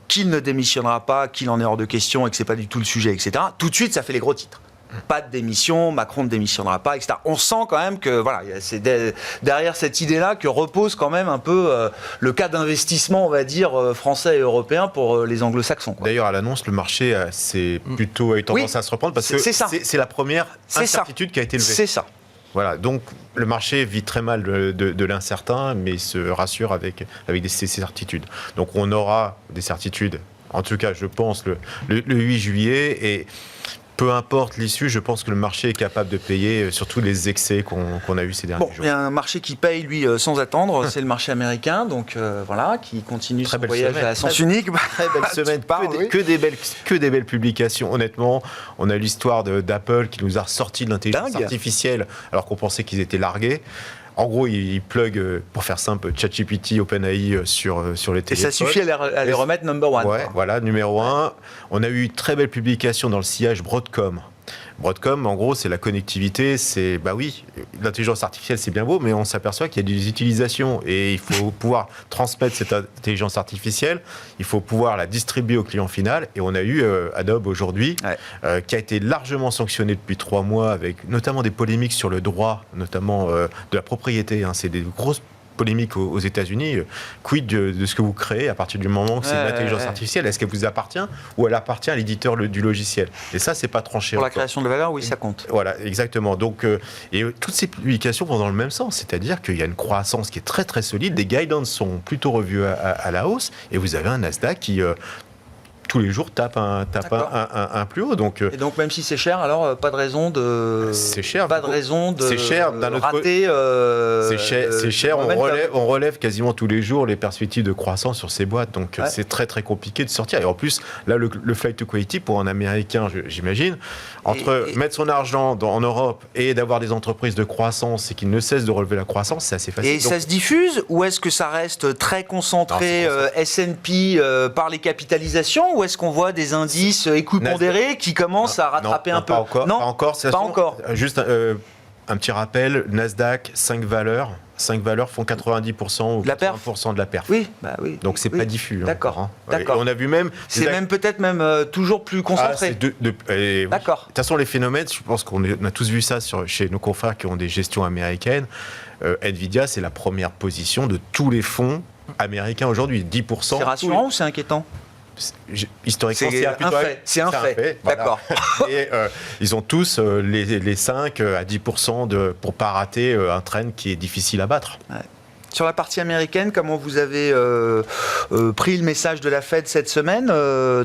qu'il ne démissionnera pas, qu'il en est hors de question et que c'est pas du tout le sujet, etc., tout de suite, ça fait les gros titres. Pas de démission, Macron ne démissionnera pas, etc. On sent quand même que voilà, c'est derrière cette idée-là que repose quand même un peu le cas d'investissement, on va dire, français et européen pour les anglo-saxons. D'ailleurs, à l'annonce, le marché c'est plutôt eu tendance à se reprendre parce que c'est la première incertitude qui a été levée. C'est ça. Voilà, donc le marché vit très mal de l'incertain, mais se rassure avec ces certitudes. Donc on aura des certitudes, en tout cas je pense, le 8 juillet, et peu importe l'issue, je pense que le marché est capable de payer surtout les excès qu'on a eu ces derniers jours. Il y a un marché qui paye, lui, sans attendre, c'est le marché américain, donc voilà, qui continue son voyage à sens unique. Très belle semaine, que des belles publications. Honnêtement, on a l'histoire d'Apple qui nous a ressorti de l'intelligence artificielle alors qu'on pensait qu'ils étaient largués. En gros, ils plug, pour faire simple, ChatGPT, OpenAI sur les téléphones. Et ça suffit à les remettre number one. Ouais, voilà, numéro 1. On a eu une très belle publication dans le sillage Broadcom. Broadcom, en gros, c'est la connectivité, c'est, bah oui, l'intelligence artificielle, c'est bien beau, mais on s'aperçoit qu'il y a des utilisations et il faut pouvoir transmettre cette intelligence artificielle, il faut pouvoir la distribuer au client final. Et on a eu Adobe aujourd'hui, qui a été largement sanctionné depuis 3 mois, avec notamment des polémiques sur le droit, notamment de la propriété. C'est des grosses polémique aux États-Unis. Quid de ce que vous créez à partir du moment que c'est une intelligence artificielle? Est-ce qu'elle vous appartient ou elle appartient à l'éditeur du logiciel? Et ça, c'est pas tranché. Pour la création de valeur, oui, ça compte. Voilà, exactement. Donc, et toutes ces publications vont dans le même sens, c'est-à-dire qu'il y a une croissance qui est très très solide. Les guidances sont plutôt revues à la hausse, et vous avez un Nasdaq qui tous les jours tape un plus haut. Et donc même si c'est cher, alors pas de raison de. C'est cher. Pas de raison de. C'est cher. D'un autre rater. C'est cher. On relève quasiment tous les jours les perspectives de croissance sur ces boîtes. Donc c'est très très compliqué de sortir. Et en plus, là, le flight to quality pour un Américain, j'imagine, entre mettre son argent en Europe et d'avoir des entreprises de croissance et qui ne cessent de relever la croissance, c'est assez facile. Et ça se diffuse ou est-ce que ça reste très concentré S&P par les capitalisations? Ou est-ce qu'on voit des indices éco-pondérés qui commencent à rattraper un peu? Pas encore. Juste un petit rappel, Nasdaq, 5 valeurs font 90% ou 80% de la perf. Oui. Donc c'est pas diffus. D'accord. D'accord. On a vu même... C'est même peut-être toujours plus concentré. D'accord. De toute façon, les phénomènes, je pense qu'on a tous vu ça chez nos confrères qui ont des gestions américaines. Nvidia, c'est la première position de tous les fonds américains aujourd'hui. 10%. C'est rassurant ou c'est inquiétant? Historiquement, c'est un fait. D'accord. Et ils ont tous les 5 à 10% pour pas rater un trend qui est difficile à battre. Ouais. Sur la partie américaine, comment vous avez pris le message de la Fed cette semaine,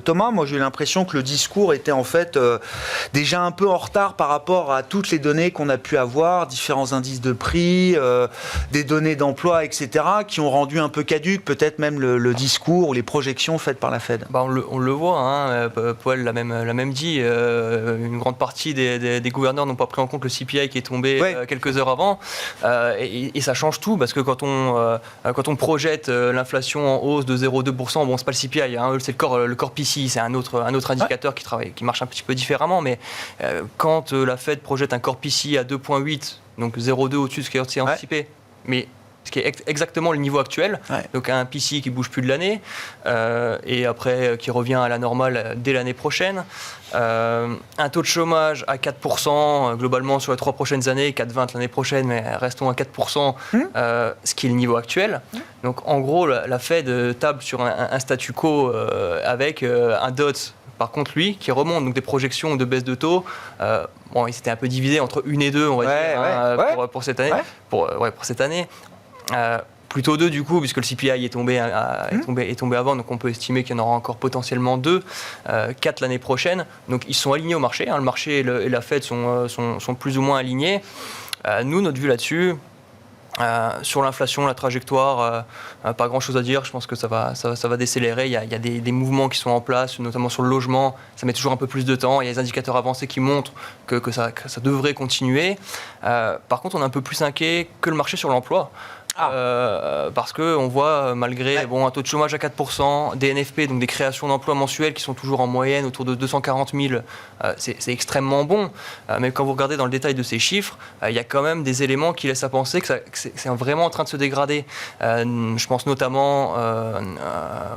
Thomas? Moi, j'ai eu l'impression que le discours était en fait déjà un peu en retard par rapport à toutes les données qu'on a pu avoir, différents indices de prix, des données d'emploi, etc., qui ont rendu un peu caduque peut-être même le discours ou les projections faites par la Fed. On le voit, hein, Powell l'a même dit, une grande partie des gouverneurs n'ont pas pris en compte le CPI qui est tombé quelques heures avant, et ça change tout, parce que quand on projette l'inflation en hausse de 0,2%, bon, c'est pas le CPI, hein, c'est le core PCI, c'est un autre indicateur qui marche un petit peu différemment, mais quand la Fed projette un core PCI à 2,8, donc 0,2 au-dessus de ce qui est anticipé, mais ce qui est exactement le niveau actuel, donc un PCI qui bouge plus de l'année, et après qui revient à la normale dès l'année prochaine, un taux de chômage à 4% globalement sur les 3 prochaines années, 4,20 l'année prochaine, mais restons à 4%, ce qui est le niveau actuel. Donc en gros, la Fed table sur un statu quo avec un DOT, par contre lui, qui remonte, donc des projections de baisse de taux. Bon, il s'était un peu divisé entre 1 et 2, on va dire, pour cette année. Pour cette année. Plutôt 2 du coup, puisque le CPI est tombé avant, donc on peut estimer qu'il y en aura encore potentiellement 2, 4 l'année prochaine. Donc ils sont alignés au marché, hein. Le marché et la Fed sont plus ou moins alignés. Nous, notre vue là-dessus, sur l'inflation, la trajectoire, pas grand chose à dire. Je pense que ça va décélérer. Il y a des mouvements qui sont en place, notamment sur le logement. Ça met toujours un peu plus de temps. Il y a des indicateurs avancés qui montrent que ça devrait continuer. Par contre, on est un peu plus inquiet que le marché sur l'emploi. Parce qu'on voit, malgré un taux de chômage à 4%, des NFP, donc des créations d'emplois mensuelles qui sont toujours en moyenne autour de 240 000, c'est extrêmement bon. Mais quand vous regardez dans le détail de ces chiffres, il y a quand même des éléments qui laissent à penser que c'est vraiment en train de se dégrader. Je pense notamment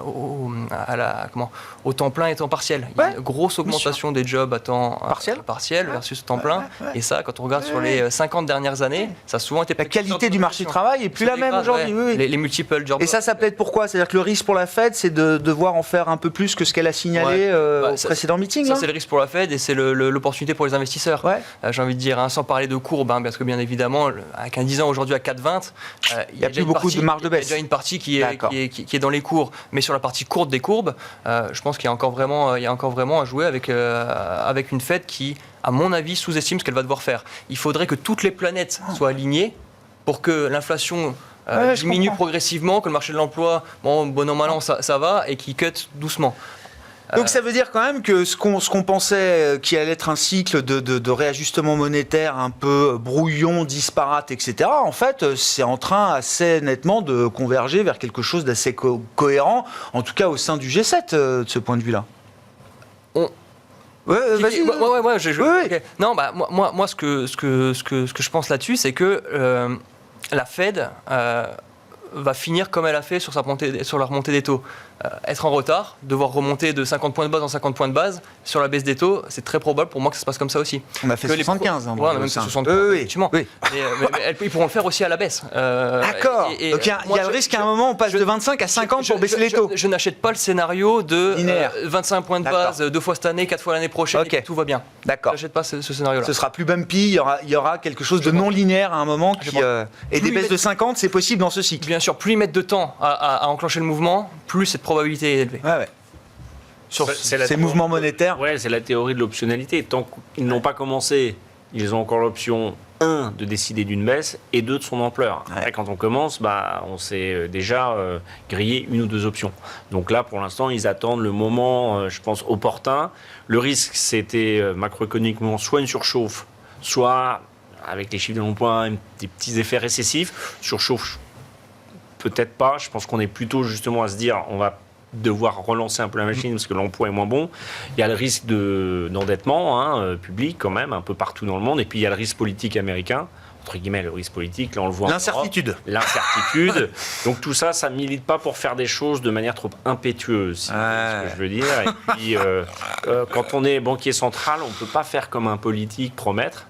au temps plein et temps partiel. Il y a une grosse augmentation des jobs à temps partiel versus temps plein. Et ça, quand on regarde sur les 50 dernières années, ça a souvent été... La qualité du marché du travail est plus la même aujourd'hui. Les multiple job. Et ça plaide pourquoi? C'est-à-dire que le risque pour la Fed, c'est de devoir en faire un peu plus que ce qu'elle a signalé au précédent meeting. Ça, c'est le risque pour la Fed et c'est l'opportunité pour les investisseurs. J'ai envie de dire, sans parler de courbes, parce que bien évidemment, avec un 10 ans aujourd'hui à 4,20, il y a plus beaucoup de marge de baisse. Il y a déjà une partie qui est dans les cours. Mais sur la partie courte des courbes, je pense qu'il y a encore vraiment à jouer avec une Fed qui, à mon avis, sous-estime ce qu'elle va devoir faire. Il faudrait que toutes les planètes soient alignées pour que l'inflation diminue progressivement, que le marché de l'emploi, bon an, mal an, ça va, et qu'il cut doucement. Donc ça veut dire quand même que ce qu'on pensait qui allait être un cycle de réajustement monétaire un peu brouillon, disparate, etc., en fait, c'est en train assez nettement de converger vers quelque chose d'assez cohérent, en tout cas au sein du G7, de ce point de vue-là. Vas-y. Okay. Non, moi, ce que je pense là-dessus, c'est que la Fed va finir comme elle a fait sur la remontée des taux. Être en retard, devoir remonter de 50 points de base en 50 points de base sur la baisse des taux, c'est très probable pour moi que ça se passe comme ça aussi. On a fait 75. On a même fait 75, effectivement. Mais ils pourront le faire aussi à la baisse. D'accord. Donc il y a le risque qu'à un moment on passe de 25 à 50 pour baisser les taux. Je n'achète pas le scénario de 25 points de base 2 fois cette année, 4 fois l'année prochaine, et tout va bien. D'accord. Je n'achète pas ce scénario-là. Ce sera plus bumpy, il y aura quelque chose de non linéaire à un moment. Et des baisses de 50, c'est possible dans ce cycle. Bien sûr, plus ils mettent de temps à enclencher le mouvement, plus cette probabilité est élevée. Sur ces mouvements monétaires. C'est la théorie de l'optionnalité. Tant qu'ils n'ont pas commencé, ils ont encore l'option 1 de décider d'une baisse et 2 de son ampleur. Après, quand on commence, on s'est déjà grillé 1 ou 2 options. Donc là, pour l'instant, ils attendent le moment, je pense, opportun. Le risque, c'était macroéconomiquement soit une surchauffe, soit avec les chiffres de l'emploi, des petits effets récessifs. Surchauffe, peut-être pas. Je pense qu'on est plutôt justement à se dire, on va devoir relancer un peu la machine parce que l'emploi est moins bon. Il y a le risque d'endettement public quand même, un peu partout dans le monde. Et puis il y a le risque politique américain, entre guillemets, le risque politique, là on le voit. L'incertitude. L'incertitude. Donc tout ça, ça ne milite pas pour faire des choses de manière trop impétueuse, c'est ce que je veux dire. Et puis quand on est banquier central, on ne peut pas faire comme un politique, promettre.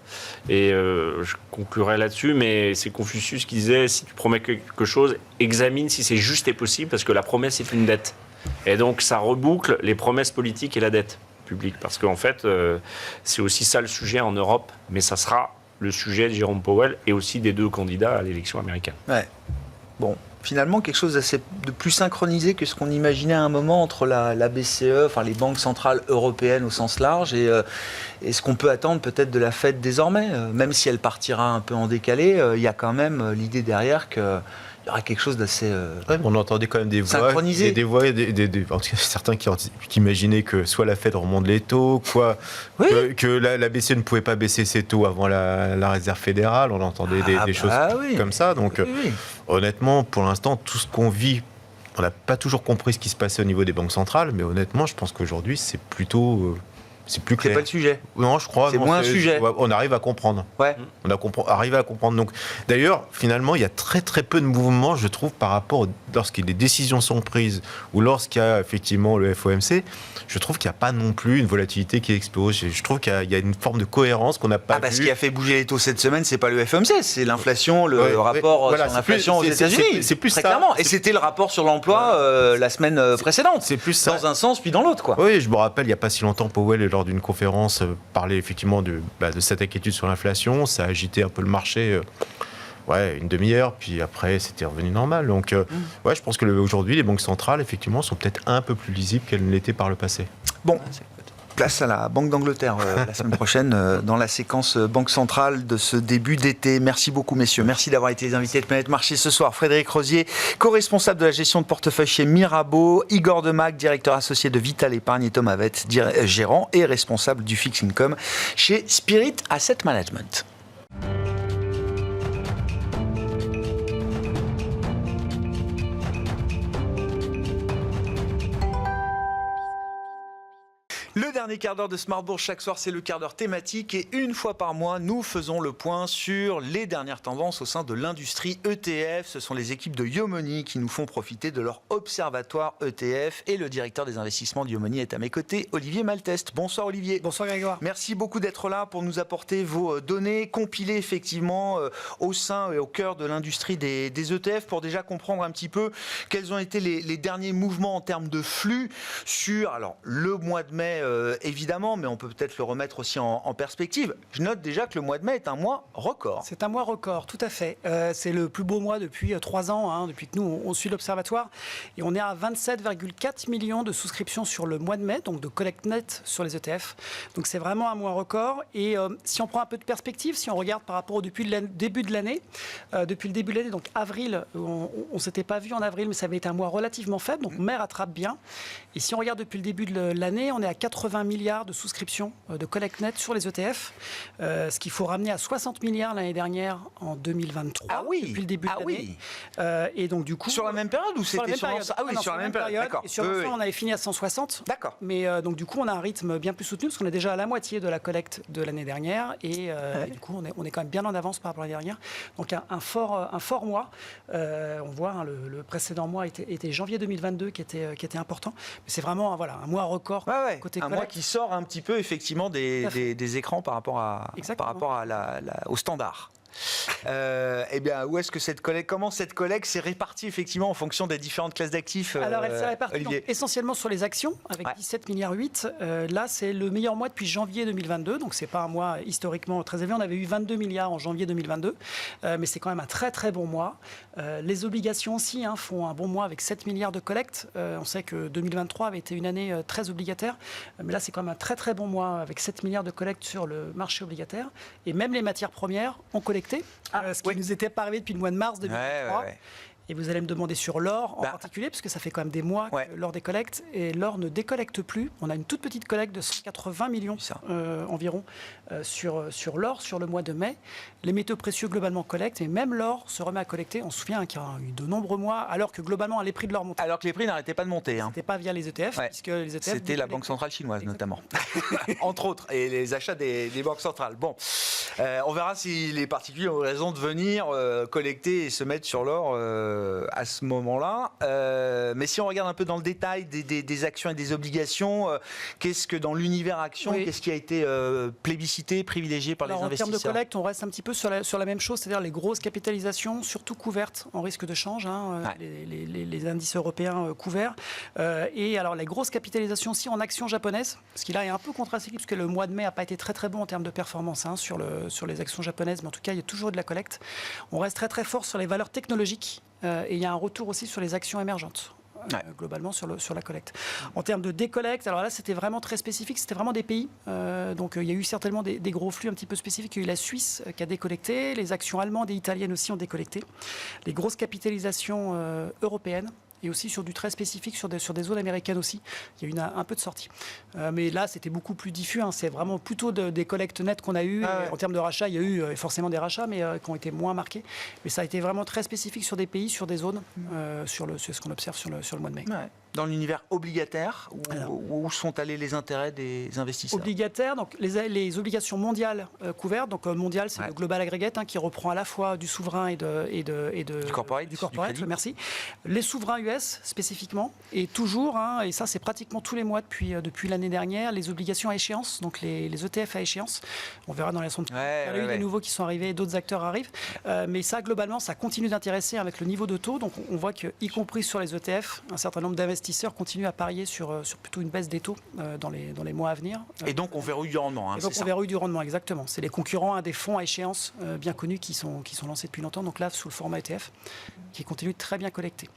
Et je conclurai là-dessus, mais c'est Confucius qui disait, si tu promets quelque chose, examine si c'est juste et possible, parce que la promesse est une dette. Et donc ça reboucle les promesses politiques et la dette publique. Parce qu'en fait, c'est aussi ça le sujet en Europe, mais ça sera le sujet de Jérôme Powell et aussi des 2 candidats à l'élection américaine. Bon, finalement, quelque chose de plus synchronisé que ce qu'on imaginait à un moment entre la BCE, enfin les banques centrales européennes au sens large, et ce qu'on peut attendre peut-être de la Fed désormais. Même si elle partira un peu en décalé, il y a quand même l'idée derrière qu'il y aura quelque chose d'assez on entendait quand même des voix, synchronisé. des voix, en tout cas, certains qui imaginaient que soit la Fed remonte les taux, que la BCE ne pouvait pas baisser ses taux avant la Réserve fédérale. On entendait des choses comme ça. Donc, honnêtement, pour l'instant, tout ce qu'on vit, on n'a pas toujours compris ce qui se passait au niveau des banques centrales, mais honnêtement, je pense qu'aujourd'hui, c'est plutôt... c'est plus clair. C'est pas le sujet. Non, je crois. C'est moins un sujet. On arrive à comprendre. Ouais. Arrive à comprendre. Donc, d'ailleurs, finalement, il y a très très peu de mouvements, je trouve, par rapport lorsque des décisions sont prises ou lorsqu'il y a effectivement le FOMC. Je trouve qu'il n'y a pas non plus une volatilité qui explose. Je trouve qu'il y a une forme de cohérence qu'on n'a pas vue. Ce qui a fait bouger les taux cette semaine, c'est pas le FOMC, c'est l'inflation, le rapport sur l'inflation aux États-Unis. C'est plus très ça. Clairement. Et c'était le rapport sur l'emploi la semaine précédente. C'est plus ça. Dans un sens puis dans l'autre, quoi. Oui, je me rappelle, il n'y a pas si longtemps, Powell, lors d'une conférence, parlait effectivement de cette inquiétude sur l'inflation. Ça a agité un peu le marché. Une demi-heure, puis après c'était revenu normal. Donc, je pense qu'aujourd'hui, les banques centrales, effectivement, sont peut-être un peu plus lisibles qu'elles ne l'étaient par le passé. Bon, place à la Banque d'Angleterre la semaine prochaine dans la séquence Banque centrale de ce début d'été. Merci beaucoup, messieurs. Merci d'avoir été les invités de Planète Marché ce soir. Frédéric Rosier, co-responsable de la gestion de portefeuille chez Mirabeau, Igor Demac, directeur associé de Vital Épargne, et Thomas Vett, gérant et responsable du Fixed Income chez Spirit Asset Management. Le dernier quart d'heure de Smart Bourse chaque soir, c'est le quart d'heure thématique et une fois par mois, nous faisons le point sur les dernières tendances au sein de l'industrie ETF. Ce sont les équipes de Yomoni qui nous font profiter de leur observatoire ETF et le directeur des investissements de Yomoni est à mes côtés, Olivier Malteste. Bonsoir Olivier. Bonsoir Grégoire. Merci beaucoup d'être là pour nous apporter vos données compilées effectivement au sein et au cœur de l'industrie des ETF pour déjà comprendre un petit peu quels ont été les derniers mouvements en termes de flux sur le mois de mai évidemment, mais on peut peut-être le remettre aussi en perspective. Je note déjà que le mois de mai est un mois record. C'est un mois record, tout à fait. C'est le plus beau mois depuis 3 ans, depuis que nous, on suit l'Observatoire. Et on est à 27,4 millions de souscriptions sur le mois de mai, donc de collecte nette sur les ETF. Donc c'est vraiment un mois record. Et si on prend un peu de perspective, si on regarde par rapport depuis le début de l'année, donc avril, on ne s'était pas vu en avril, mais ça avait été un mois relativement faible, donc mai rattrape bien. Et si on regarde depuis le début de l'année, on est à 80 milliards de souscriptions de collecte nette sur les ETF, ce qu'il faut ramener à 60 milliards l'année dernière en 2023, depuis le début de l'année. Et donc du coup... Sur la même période ou c'était sur la même période. Et sur la fin, on avait fini à 160. D'accord. Mais donc du coup, on a un rythme bien plus soutenu, parce qu'on est déjà à la moitié de la collecte de l'année dernière. Et du coup, on est quand même bien en avance par rapport à l'année dernière. Donc un fort mois. On voit, le précédent mois était janvier 2022 qui était important. Mais c'est vraiment un mois record côté collecte. Un mois qui sort un petit peu effectivement des écrans par rapport au standard. Où est-ce que comment cette collecte s'est répartie effectivement en fonction des différentes classes d'actifs? Alors elle s'est répartie essentiellement sur les actions avec 17,8 milliards. Là c'est le meilleur mois depuis janvier 2022, donc c'est pas un mois historiquement très élevé. On avait eu 22 milliards en janvier 2022, mais c'est quand même un très très bon mois. Les obligations aussi font un bon mois avec 7 milliards de collecte. On sait que 2023 avait été une année très obligataire, mais là c'est quand même un très très bon mois avec 7 milliards de collecte sur le marché obligataire. Et même les matières premières ont collecté. Ce qui nous était pas arrivé depuis le mois de mars 2023. Et vous allez me demander sur l'or en particulier, parce que ça fait quand même des mois que l'or décollecte, et l'or ne décollecte plus. On a une toute petite collecte de 180 millions environ sur l'or sur le mois de mai. Les métaux précieux globalement collectent, et même l'or se remet à collecter. On se souvient qu'il y a eu de nombreux mois, alors que globalement les prix de l'or montaient. Alors que les prix n'arrêtaient pas de monter. C'était pas via les ETF, puisque les ETF... C'était la Banque centrale chinoise notamment, entre autres, et les achats des banques centrales. Bon, on verra si les particuliers ont raison de venir collecter et se mettre sur l'or à ce moment-là. Mais si on regarde un peu dans le détail des actions et des obligations, qu'est-ce que dans l'univers action, qu'est-ce qui a été plébiscité, privilégié par les investisseurs? En termes de collecte, on reste un petit peu sur la même chose, c'est-à-dire les grosses capitalisations, surtout couvertes en risque de change, les indices européens couverts. Et alors les grosses capitalisations aussi en actions japonaises, parce qu'il est un peu contracyclique, parce que le mois de mai n'a pas été très très bon en termes de performance sur les actions japonaises, mais en tout cas il y a toujours de la collecte. On reste très très fort sur les valeurs technologiques. et il y a un retour aussi sur les actions émergentes. Globalement sur la collecte. En termes de décollecte, alors là c'était vraiment très spécifique, c'était vraiment des pays. Donc il y a eu certainement des gros flux un petit peu spécifiques. Il y a eu la Suisse qui a décollecté, les actions allemandes et italiennes aussi ont décollecté. Les grosses capitalisations européennes. Et aussi sur du très spécifique, sur des zones américaines aussi. Il y a eu un peu de sortie. Mais là, c'était beaucoup plus diffus. C'est vraiment plutôt des collectes nettes qu'on a eues. En termes de rachats, il y a eu forcément des rachats, mais qui ont été moins marqués. Mais ça a été vraiment très spécifique sur des pays, sur des zones, sur ce qu'on observe sur le mois de mai. Ouais. Dans l'univers obligataire, où sont allés les intérêts des investisseurs? Obligataires, donc les obligations mondiales couvertes. Donc mondial, c'est le global aggregate qui reprend à la fois du souverain et du corporate, merci. Les souverains US spécifiquement, et toujours, et ça c'est pratiquement tous les mois depuis l'année dernière, les obligations à échéance, donc les ETF à échéance. On verra dans les sondes. Il y en a eu des nouveaux qui sont arrivés, d'autres acteurs arrivent. Mais ça, globalement, ça continue d'intéresser avec le niveau de taux. Donc on voit qu'y compris sur les ETF, un certain nombre d'investisseurs continuent à parier sur plutôt une baisse des taux dans les mois à venir. Et donc on verrouille du rendement. Et donc on verrouille du rendement, exactement. C'est les concurrents des fonds à échéance bien connus qui sont lancés depuis longtemps, donc là sous le format ETF, qui continuent de très bien collecter.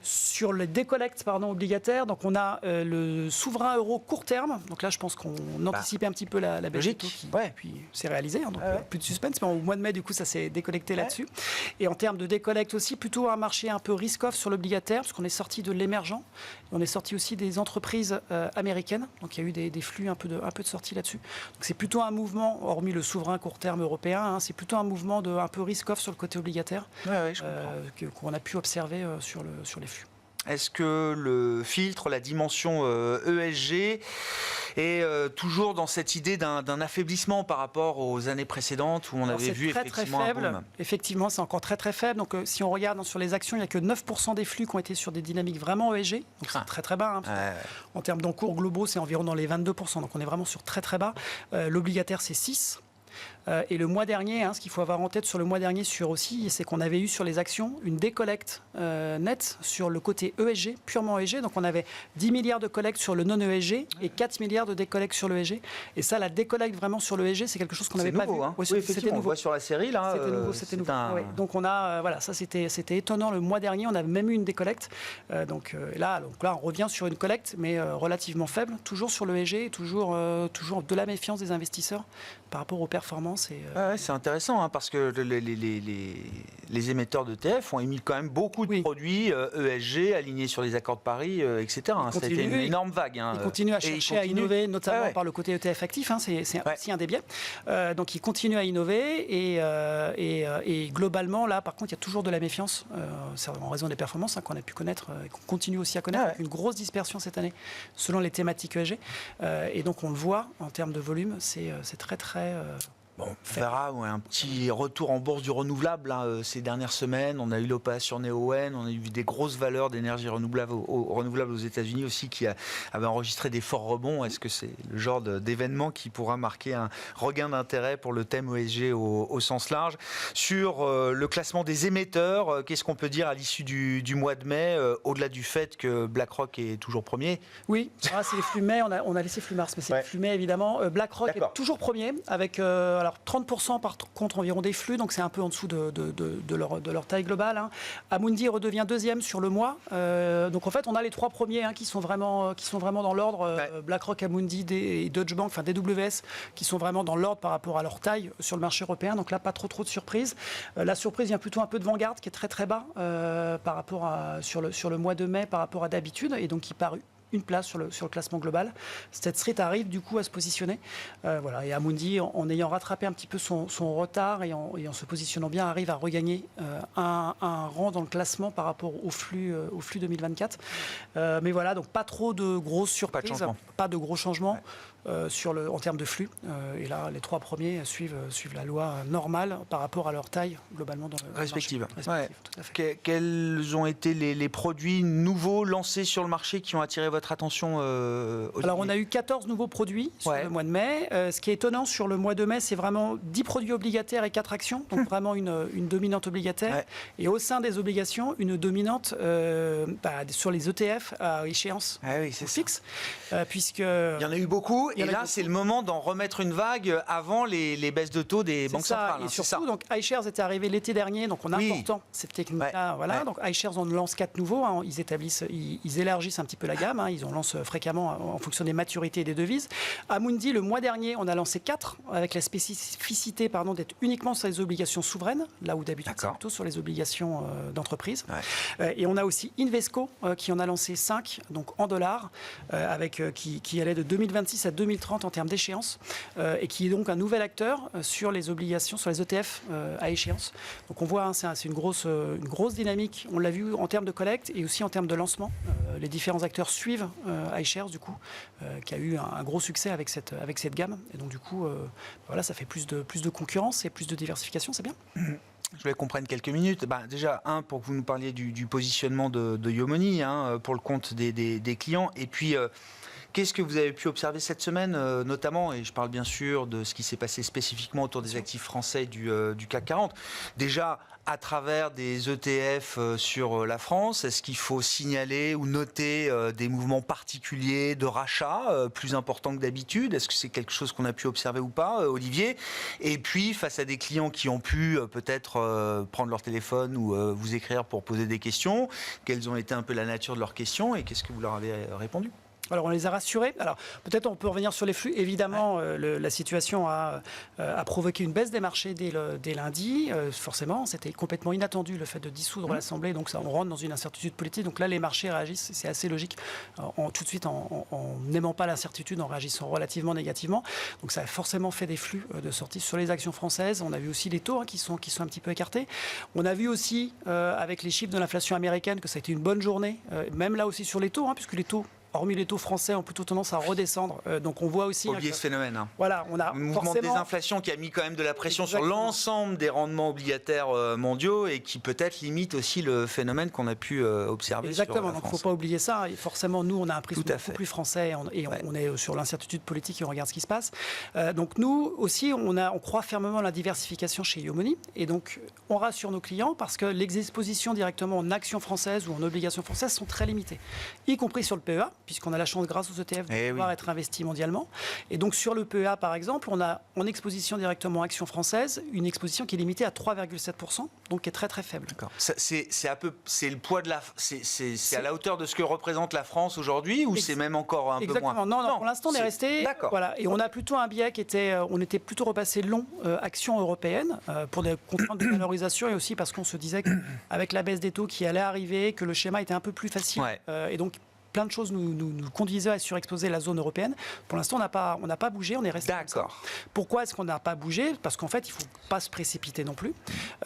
Sur les décollectes obligataires, donc on a le souverain euro court terme. Donc là, je pense qu'on anticipait un petit peu la baisse des taux puis c'est réalisé. Donc plus de suspense. Mais au mois de mai, du coup, ça s'est décollecté là-dessus. Et en termes de décollecte aussi, plutôt un marché un peu risk-off sur l'obligataire, parce qu'on est sorti de l'émergent. On est sorti aussi des entreprises américaines. Donc il y a eu des flux un peu de sortie là-dessus. Donc c'est plutôt un mouvement, hormis le souverain court terme européen, c'est plutôt un mouvement un peu risk-off sur le côté obligataire qu'on a pu observer sur les flux. Est-ce que le filtre, la dimension ESG est toujours dans cette idée d'un affaiblissement par rapport aux années précédentes où on avait vu effectivement très faible. Un boom. Effectivement, c'est encore très très faible. Donc si on regarde sur les actions, il n'y a que 9% des flux qui ont été sur des dynamiques vraiment ESG. Donc c'est très très bas. En termes d'encours globaux, c'est environ dans les 22%. Donc on est vraiment sur très très bas. L'obligataire, c'est 6%. Et le mois dernier, ce qu'il faut avoir en tête sur le mois dernier c'est qu'on avait eu sur les actions une décollecte nette sur le côté ESG, purement ESG. Donc on avait 10 milliards de collectes sur le non-ESG et 4 milliards de décollectes sur l'ESG. Et ça, la décollecte vraiment sur l'ESG, c'est quelque chose qu'on n'avait pas vu. Oui, effectivement, on voit sur la série là. C'était nouveau. Donc on a, ça c'était étonnant le mois dernier. On avait même eu une décollecte. Donc là, on revient sur une collecte, mais relativement faible, toujours sur l'ESG et toujours de la méfiance des investisseurs par rapport aux performances. C'est intéressant parce que les émetteurs d'ETF ont émis quand même beaucoup de produits ESG alignés sur les accords de Paris, etc. Ça a été une énorme vague. Ils continuent à chercher à innover, notamment par le côté ETF actif. C'est aussi un des biais. Donc ils continuent à innover et globalement, là, par contre, il y a toujours de la méfiance en raison des performances qu'on a pu connaître et qu'on continue aussi à connaître. Avec une grosse dispersion cette année selon les thématiques ESG. Et donc on le voit en termes de volume, c'est très très... Bon, on verra un petit retour en bourse du renouvelable ces dernières semaines. On a eu l'opération Neoen, on a eu des grosses valeurs d'énergie renouvelable aux États-Unis aussi qui avaient enregistré des forts rebonds. Est-ce que c'est le genre d'événement qui pourra marquer un regain d'intérêt pour le thème ESG au sens large? Sur le classement des émetteurs, qu'est-ce qu'on peut dire à l'issue du mois de mai, au-delà du fait que BlackRock est toujours premier? Oui, c'est les flux mai, on a laissé flux mars, mais c'est les flux mai évidemment. BlackRock est toujours premier avec... Alors 30% par contre environ des flux, donc c'est un peu en dessous de leur taille globale. Amundi redevient deuxième sur le mois. Donc en fait, on a les trois premiers qui sont vraiment dans l'ordre. BlackRock, Amundi et Deutsche Bank, enfin DWS, qui sont vraiment dans l'ordre par rapport à leur taille sur le marché européen. Donc là, pas trop de surprises. La surprise vient plutôt un peu de Vanguard, qui est très très bas par rapport sur le mois de mai, par rapport à d'habitude, et donc qui parut une place sur le classement global. State Street arrive du coup à se positionner. Et Amundi, en ayant rattrapé un petit peu son retard et en se positionnant bien, arrive à regagner un rang dans le classement par rapport au flux 2024. Mais voilà, donc pas trop de grosses surprises, pas de gros changements en termes de flux. Et là, les trois premiers suivent la loi normale par rapport à leur taille globalement dans le respective. Respective, tout à fait. Quels ont été les produits nouveaux lancés sur le marché qui ont attiré votre attention Alors, on a eu 14 nouveaux produits sur le mois de mai. Ce qui est étonnant sur le mois de mai, c'est vraiment 10 produits obligataires et 4 actions. Donc, vraiment une dominante obligataire. Et au sein des obligations, une dominante sur les ETF à échéance fixe. Il y en a eu beaucoup. beaucoup. Et là, c'est le moment d'en remettre une vague avant les baisses de taux des banques centrales. Et surtout, donc iShares était arrivé l'été dernier, donc on a important cette technique-là. Voilà. Donc iShares, on lance 4 nouveaux. Hein. Ils élargissent un petit peu la gamme. Hein. Ils en lancent fréquemment en fonction des maturités et des devises. Amundi, le mois dernier, on a lancé 4 avec la spécificité d'être uniquement sur les obligations souveraines, là où d'habitude c'est plutôt sur les obligations d'entreprise. Et on a aussi Invesco qui en a lancé 5, donc en dollars, qui allait de 2026 à 2030 en termes d'échéance, et qui est donc un nouvel acteur sur les obligations, sur les ETF à échéance. Donc on voit, c'est une grosse dynamique. On l'a vu en termes de collecte et aussi en termes de lancement. Les différents acteurs suivent iShares, du coup, qui a eu un gros succès avec cette gamme. Et donc du coup, voilà, ça fait plus de concurrence et plus de diversification, c'est bien. Je voulais qu'on prenne quelques minutes. Déjà, pour que vous nous parliez du positionnement de Yomoni pour le compte des clients. Et puis, qu'est-ce que vous avez pu observer cette semaine, notamment, et je parle bien sûr de ce qui s'est passé spécifiquement autour des actifs français du CAC 40. Déjà, à travers des ETF sur la France, est-ce qu'il faut signaler ou noter des mouvements particuliers de rachat plus importants que d'habitude? Est-ce que c'est quelque chose qu'on a pu observer ou pas, Olivier? Et puis, face à des clients qui ont pu peut-être prendre leur téléphone ou vous écrire pour poser des questions, quelles ont été un peu la nature de leurs questions et qu'est-ce que vous leur avez répondu? Alors, on les a rassurés. Alors, peut-être on peut revenir sur les flux. Évidemment, la situation a provoqué une baisse des marchés dès lundi. Forcément, c'était complètement inattendu, le fait de dissoudre l'Assemblée. Donc, on rentre dans une incertitude politique. Donc là, les marchés réagissent. C'est assez logique. Tout de suite, en n'aimant pas l'incertitude, en réagissant relativement négativement. Donc, ça a forcément fait des flux de sortie sur les actions françaises. On a vu aussi les taux qui sont un petit peu écartés. On a vu aussi, avec les chiffres de l'inflation américaine, que ça a été une bonne journée. Même là aussi sur les taux, puisque les taux, hormis les taux français, ont plutôt tendance à redescendre. Donc on voit aussi... Oubliez ce phénomène. Voilà, on a un mouvement de désinflation qui a mis quand même de la pression sur l'ensemble des rendements obligataires mondiaux et qui peut-être limite aussi le phénomène qu'on a pu observer. Exactement, donc il ne faut pas oublier ça. Et forcément, nous, on a un prisme beaucoup plus français et on est sur l'incertitude politique et on regarde ce qui se passe. Donc nous aussi, on croit fermement à la diversification chez Yomoni. Et donc, on rassure nos clients parce que les expositions directement en actions françaises ou en obligations françaises sont très limitées, y compris sur le PEA, puisqu'on a la chance, grâce aux ETF, de pouvoir être investi mondialement. Et donc, sur le PEA, par exemple, on a en exposition directement actions françaises une exposition qui est limitée à 3,7%, donc qui est très, très faible. D'accord. C'est le poids de c'est à la hauteur de ce que représente la France aujourd'hui, ou c'est même encore un peu moins? Non, pour l'instant, on est resté... D'accord. Voilà. Et on a plutôt un biais qui était... on était plutôt repassé long actions européennes pour des contraintes de valorisation et aussi parce qu'on se disait qu'avec la baisse des taux qui allait arriver, que le schéma était un peu plus facile. Et donc, plein de choses nous conduisaient à surexposer la zone européenne. Pour l'instant, on n'a pas bougé, on est resté. D'accord. Pourquoi est-ce qu'on n'a pas bougé? Parce qu'en fait, il ne faut pas se précipiter non plus.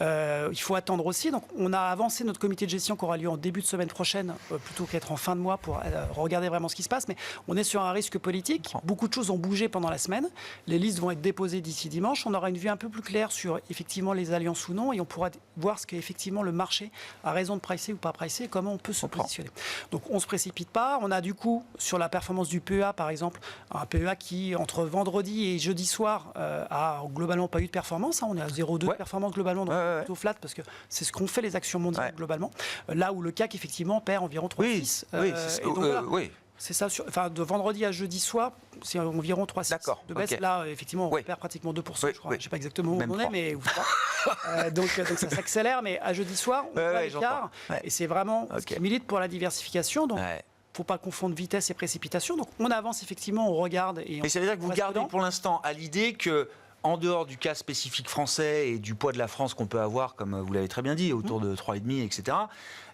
Il faut attendre aussi. Donc, on a avancé notre comité de gestion qui aura lieu en début de semaine prochaine, plutôt qu'être en fin de mois pour regarder vraiment ce qui se passe. Mais on est sur un risque politique. Beaucoup de choses ont bougé pendant la semaine. Les listes vont être déposées d'ici dimanche. On aura une vue un peu plus claire sur effectivement les alliances ou non, et on pourra voir ce qu'effectivement le marché a raison de pricer ou pas pricer et comment on peut se positionner. Donc, on ne se précipite pas. On a du coup, sur la performance du PEA, par exemple, un PEA qui, entre vendredi et jeudi soir, a globalement pas eu de performance. On est à 0,2 de performance globalement, donc plutôt flat, parce que c'est ce qu'ont fait les actions mondiales globalement. Là où le CAC, effectivement, perd environ 3,6. C'est ça, de vendredi à jeudi soir, c'est environ 3,6 de baisse. Là, effectivement, on perd pratiquement 2%, je crois. Je ne sais pas exactement où on est, mais donc ça s'accélère. Mais à jeudi soir, on voit l'écart. Et c'est vraiment ce qui milite pour la diversification. Donc, il ne faut pas confondre vitesse et précipitation. Donc, on avance effectivement, on regarde. Mais ça veut dire que vous gardez pour l'instant à l'idée que, en dehors du cas spécifique français et du poids de la France qu'on peut avoir, comme vous l'avez très bien dit, autour de 3,5, etc.,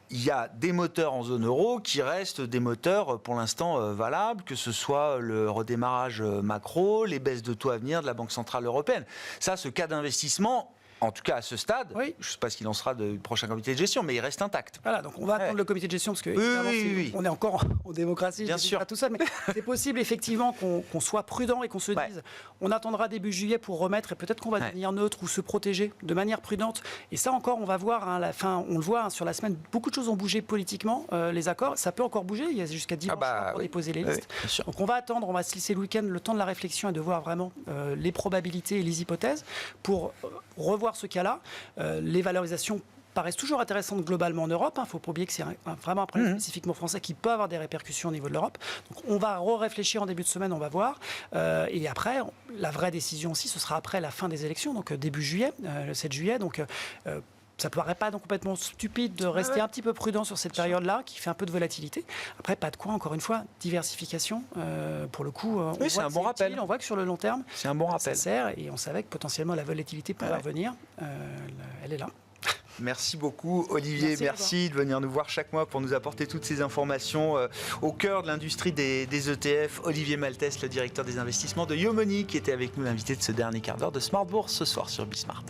il y a des moteurs en zone euro qui restent des moteurs pour l'instant valables, que ce soit le redémarrage macro, les baisses de taux à venir de la Banque Centrale Européenne. Ça, ce cas d'investissement, en tout cas à ce stade, je ne sais pas ce qu'il en sera du prochain comité de gestion, mais il reste intact. Voilà, donc on va attendre le comité de gestion parce que on est encore en démocratie, bien sûr, pas tout seul, mais c'est possible effectivement qu'on soit prudent et qu'on se dise on attendra début juillet pour remettre et peut-être qu'on va devenir neutre ou se protéger de manière prudente. Et ça encore, on va voir à la fin, on le voit sur la semaine, beaucoup de choses ont bougé politiquement, les accords, ça peut encore bouger, il y a jusqu'à dimanche pour déposer les listes. Donc on va attendre, on va se laisser le week-end, le temps de la réflexion et de voir vraiment les probabilités et les hypothèses pour revoir ce cas-là. Les valorisations paraissent toujours intéressantes globalement en Europe. Il ne faut pas oublier que c'est vraiment un problème spécifiquement français qui peut avoir des répercussions au niveau de l'Europe. Donc on va réfléchir en début de semaine, on va voir. Et après, la vraie décision aussi, ce sera après la fin des élections, donc début juillet, le 7 juillet. Donc ça ne paraît pas donc complètement stupide de rester un petit peu prudent sur cette période-là, qui fait un peu de volatilité. Après, pas de quoi, encore une fois, diversification. Pour le coup, c'est un bon rappel. On voit que sur le long terme, C'est un bon rappel. ça sert, et on savait que potentiellement la volatilité pourrait revenir. Elle est là. Merci beaucoup Olivier, merci de venir nous voir chaque mois pour nous apporter toutes ces informations au cœur de l'industrie des ETF. Olivier Maltès, le directeur des investissements de Yomoni, qui était avec nous, l'invité de ce dernier quart d'heure de Smart Bourse ce soir sur Bismart.